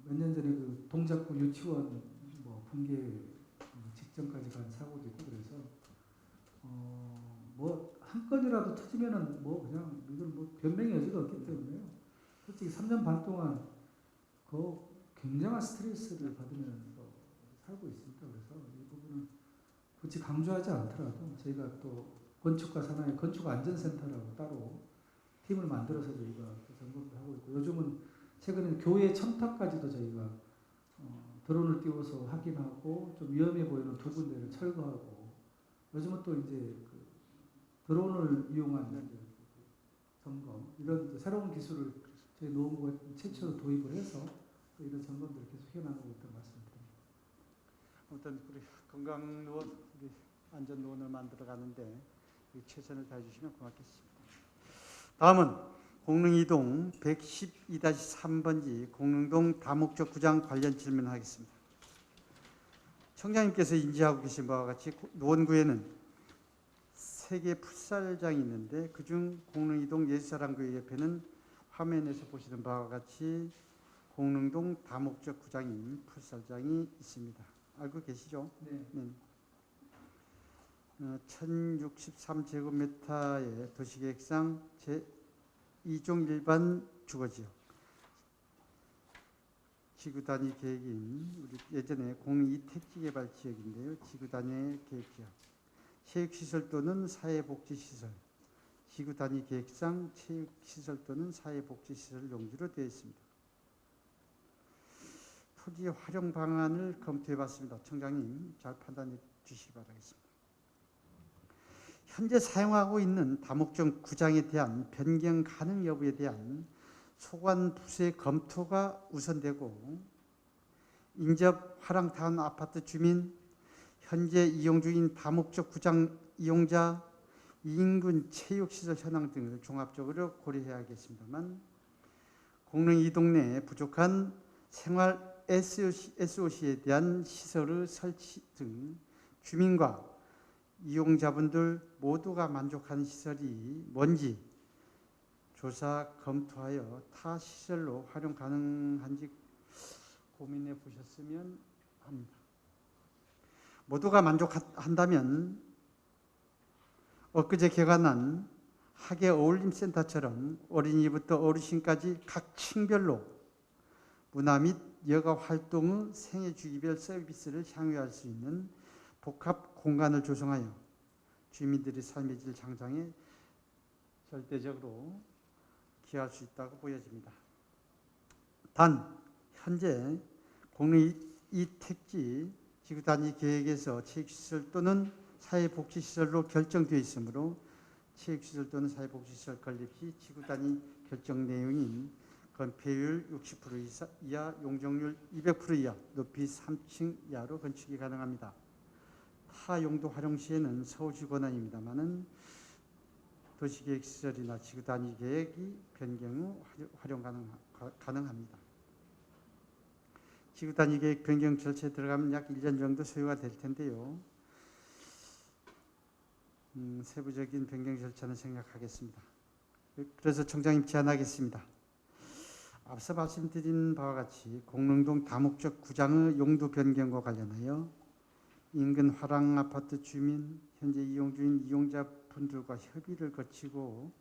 몇 년 전에 그 동작구 유치원 뭐 붕괴 직전까지 간 사고도 있고, 그래서 뭐 한 건이라도 터지면은 뭐 그냥 이건 뭐 변명의 여지가 없기 때문에요. 솔직히 3년 반 동안 그 굉장한 스트레스를 받으면서 살고 있습니다. 그래서 이 부분은 굳이 강조하지 않더라도 저희가 또 건축과 산하의 건축안전센터라고 따로 팀을 만들어서 저희가 점검을 하고 있고, 요즘은 최근에 교회 첨탑까지도 저희가 드론을 띄워서 확인하고 좀 위험해 보이는 두 군데를 철거하고, 요즘은 또 이제 그 드론을 이용한 점검, 이런 새로운 기술을 저희 노무부가 최초로 도입을 해서 이런 점검들을 계속 해나가고 있다는 말씀드립니다. 아무튼 우리 건강노원, 우리 안전노원을 만들어가는데 최선을 다해주시면 고맙겠습니다. 다음은 공릉이동 112-3번지 공릉동 다목적 구장 관련 질문하겠습니다. 청장님께서 인지하고 계신 바와 같이 노원구에는 3개 풋살장이 있는데 그중 공릉이동 예술사랑교회 옆에는 화면에서 보시는 바와 같이 공릉동 다목적 구장인 풋살장이 있습니다. 알고 계시죠? 네. 1063제곱미터의 도시계획상 제2종 일반 주거지역 지구단위 계획인 우리 예전에 공이택지개발 지역인데요. 지구단위 계획지역 체육시설 또는 사회복지시설 지구단위 계획상 체육시설 또는 사회복지시설 용지로 되어 있습니다. 토지 활용 방안을 검토해 봤습니다. 청장님 잘 판단해 주시기 바라겠습니다. 현재 사용하고 있는 다목적 구장에 대한 변경 가능 여부에 대한 소관 부서의 검토가 우선되고 인접 화랑타운 아파트 주민, 현재 이용 중인 다목적 구장 이용자, 인근 체육시설 현황 등을 종합적으로 고려해야겠습니다만 공릉 이동 내에 부족한 생활 SOC에 대한 시설의 설치 등 주민과 이용자분들 모두가 만족하는 시설이 뭔지 조사 검토하여 타 시설로 활용 가능한지 고민해 보셨으면 합니다. 모두가 만족한다면 엊그제 개관한 학예 어울림센터처럼 어린이부터 어르신까지 각 층별로 문화 및 여가 활동의 생애 주기별 서비스를 향유할 수 있는 복합 공간을 조성하여 주민들의 삶의 질 향상에 절대적으로 기여할 수 있다고 보여집니다. 단 현재 공릉 이택지 지구단위 계획에서 체육시설 또는 사회복지시설로 결정되어 있으므로 체육시설 또는 사회복지시설 건립 시 지구단위 결정 내용인 건폐율 60% 이하, 용적률 200% 이하, 높이 3층 이하로 건축이 가능합니다. 타 용도 활용 시에는 서울시 권한입니다만은 도시계획시설이나 지구단위 계획이 변경 후 활용 가능합니다. 지구단위 계획 변경 절차에 들어가면 약 1년 정도 소요가 될 텐데요. 세부적인 변경 절차는 생략하겠습니다. 그래서 청장님 제안하겠습니다. 앞서 말씀드린 바와 같이 공릉동 다목적 구장의 용도 변경과 관련하여 인근 화랑 아파트 주민, 현재 이용 중인 이용자분들과 협의를 거치고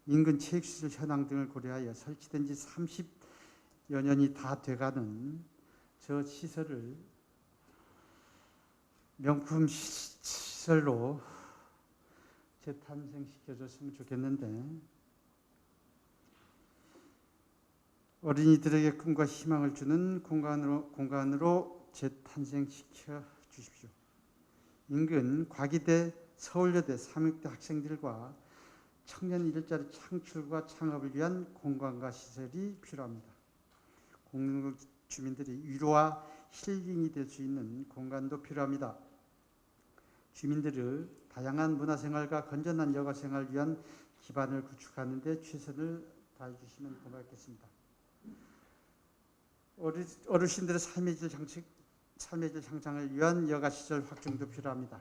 인근 체육시설 현황 등을 고려하여 설치된 지 30여 년이 다 돼가는 저 시설을 명품 시설로 재탄생시켜줬으면 좋겠는데 어린이들에게 꿈과 희망을 주는 공간으로 재탄생시켜 주십시오. 인근 과기대, 서울여대, 삼육대 학생들과 청년 일자리 창출과 창업을 위한 공간과 시설이 필요합니다. 공릉 주민들이 위로와 힐링이 될 수 있는 공간도 필요합니다. 주민들의 다양한 문화생활과 건전한 여가생활을 위한 기반을 구축하는 데 최선을 다해 주시면 고맙겠습니다. 어르신들의 삶의 질 향상을 위한 여가시설 확충도 필요합니다.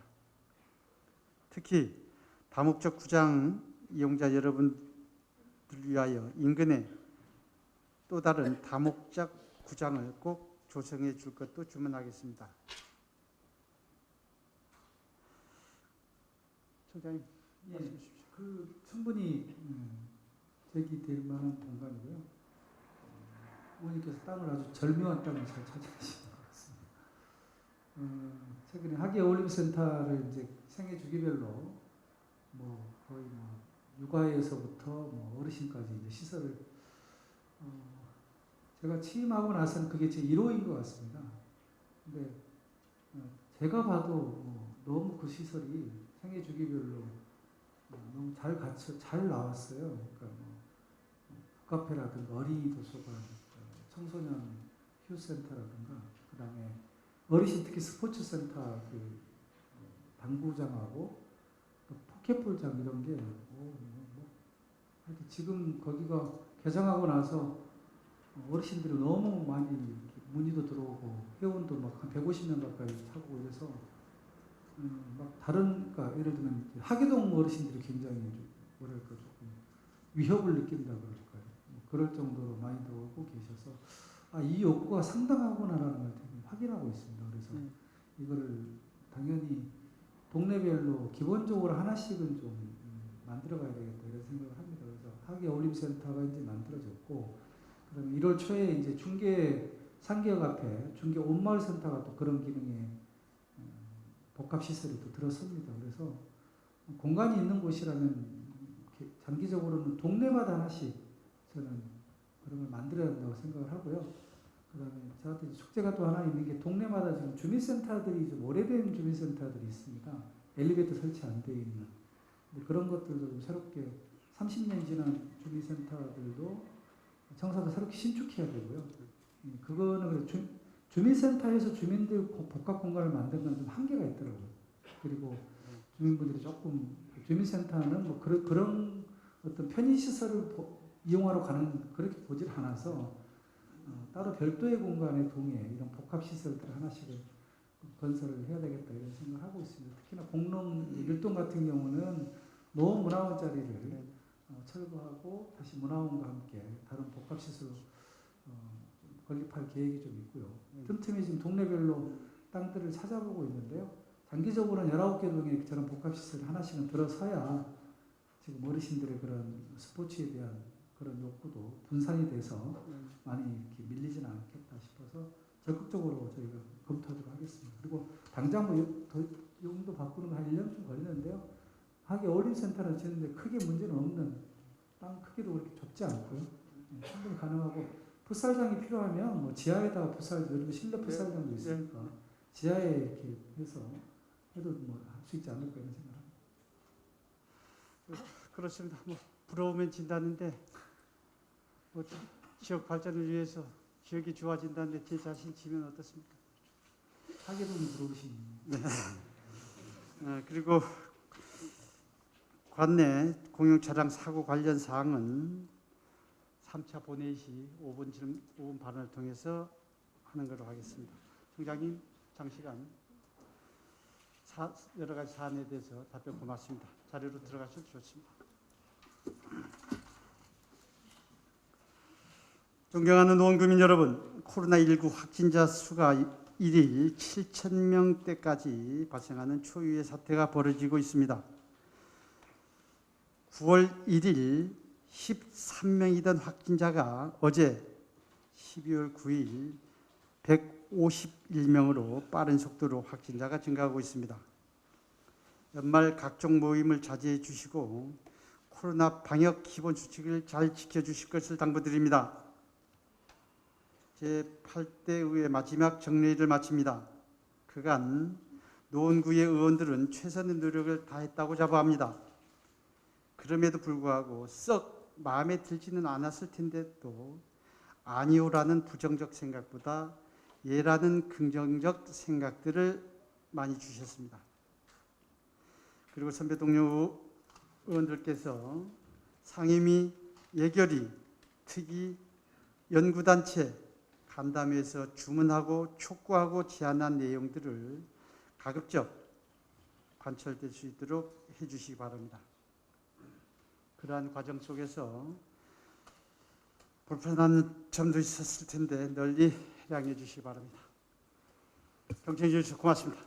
특히 다목적 구장 이용자 여러분들 위하여 인근에 또 다른 다목적 구장을 꼭 조성해 줄 것도 주문하겠습니다. 청장님, 말씀해 주십시오. 충분히 제기될 만한 공간이고요. 의원님께서 땅을 아주 절묘한 땅을 잘 찾아가신 것 같습니다. 최근에 학예 어울림센터를 이제 생애 주기별로 거의 육아에서부터 어르신까지 이제 시설을 제가 취임하고 나서는 그게 제 1호인 것 같습니다. 근데 제가 봐도 너무 그 시설이 생애 주기별로 너무 잘 나왔어요. 그러니까 북카페라든가 어린이 도서관, 청소년 휴센터라든가, 그다음에 어르신 특히 스포츠센터 당구장하고 포켓볼장 이런 게 지금 거기가 개장하고 나서 어르신들이 너무 많이 문의도 들어오고 회원도 막 한 150명 가까이 차고 이래서 그러니까 예를 들면 하계동 어르신들이 굉장히 뭐랄까 조금 위협을 느낀다 그럴까요? 그럴 정도로 많이 들어오고 계셔서 이 욕구가 상당하구나라는 걸 되게 확인하고 있습니다. 그래서 이거를 당연히 동네별로 기본적으로 하나씩은 좀 만들어가야 되겠다 이런 생각을 합니다. 그래서 학예 어울림센터가 이제 만들어졌고, 그다음에 1월 초에 이제 중계 상계역 앞에 중계 온마을센터가 또 그런 기능에 복합시설이 또 들어섭니다. 그래서 공간이 있는 곳이라면 장기적으로는 동네마다 하나씩 저는 그런 걸 만들어야 된다고 생각을 하고요. 그 다음에 저한테 숙제가 또 하나 있는 게 동네마다 지금 주민센터들이 좀 오래된 주민센터들이 있습니다. 엘리베이터 설치 안 돼 있는 그런 것들도 좀 새롭게 30년 지난 주민센터들도 청사도 새롭게 신축해야 되고요. 그거는 주민센터에서 주민들 복합 공간을 만든 건 좀 한계가 있더라고요. 그리고 주민분들이 조금 주민센터는 뭐 그런 어떤 편의시설을 이용하러 가는 그렇게 보질 않아서 따로 별도의 공간에 동해 이런 복합시설들 하나씩을 건설을 해야 되겠다 이런 생각을 하고 있습니다. 특히나 공릉 율동 같은 경우는 노문화원짜리를 철거하고 다시 문화원과 함께 다른 복합시설로 건립할 계획이 좀 있고요. 틈틈이 지금 동네별로 땅들을 찾아보고 있는데요. 장기적으로는 19개 동에 저런 복합시설 하나씩은 들어서야 지금 어르신들의 그런 스포츠에 대한 그런 욕구도 분산이 돼서 많이 이렇게 밀리지는 않겠다 싶어서 적극적으로 저희가 검토하도록 하겠습니다. 그리고 당장 뭐 용도 바꾸는 거 한 1년쯤 걸리는데요. 하계 어린센터를 짓는데 크게 문제는 없는 땅 크기도 그렇게 좁지 않고요. 충분히 가능하고 풋살장이 필요하면 뭐 지하에다가 풋살, 그리고 실내 풋살장도 있으니까 지하에 이렇게 해서 해도 뭐 할 수 있지 않을까 이런 생각합니다. 그렇습니다. 뭐 부러우면 진다는데 뭐 지역 발전을 위해서 지역이 좋아진다는데 제 자신 지면 어떻습니까? 하계동이 들어오신. 그리고 관내 공용 차량 사고 관련 사항은 3차 본회의 시 5분 발언을 통해서 하는 걸로 하겠습니다. 총장님 장시간 여러 가지 사안에 대해서 답변 고맙습니다. 자료로 들어가셔도 좋습니다. 존경하는 노원구민 여러분, 코로나19 확진자 수가 일일 7,000명대까지 발생하는 초유의 사태가 벌어지고 있습니다. 9월 1일 13명이던 확진자가 어제 12월 9일 151명으로 빠른 속도로 확진자가 증가하고 있습니다. 연말 각종 모임을 자제해 주시고 코로나 방역 기본 수칙을 잘 지켜주실 것을 당부드립니다. 제8대 의회 마지막 정례를 마칩니다. 그간 노원구의 의원들은 최선의 노력을 다했다고 자부합니다. 그럼에도 불구하고 썩 마음에 들지는 않았을 텐데 또 아니오라는 부정적 생각보다 예라는 긍정적 생각들을 많이 주셨습니다. 그리고 선배 동료 의원들께서 상임위, 예결위, 특위, 연구단체, 간담회에서 주문하고 촉구하고 제안한 내용들을 가급적 관철될 수 있도록 해주시기 바랍니다. 그러한 과정 속에서 불편한 점도 있었을 텐데 널리 양해해 주시기 바랍니다. 경청해 주셔서 고맙습니다.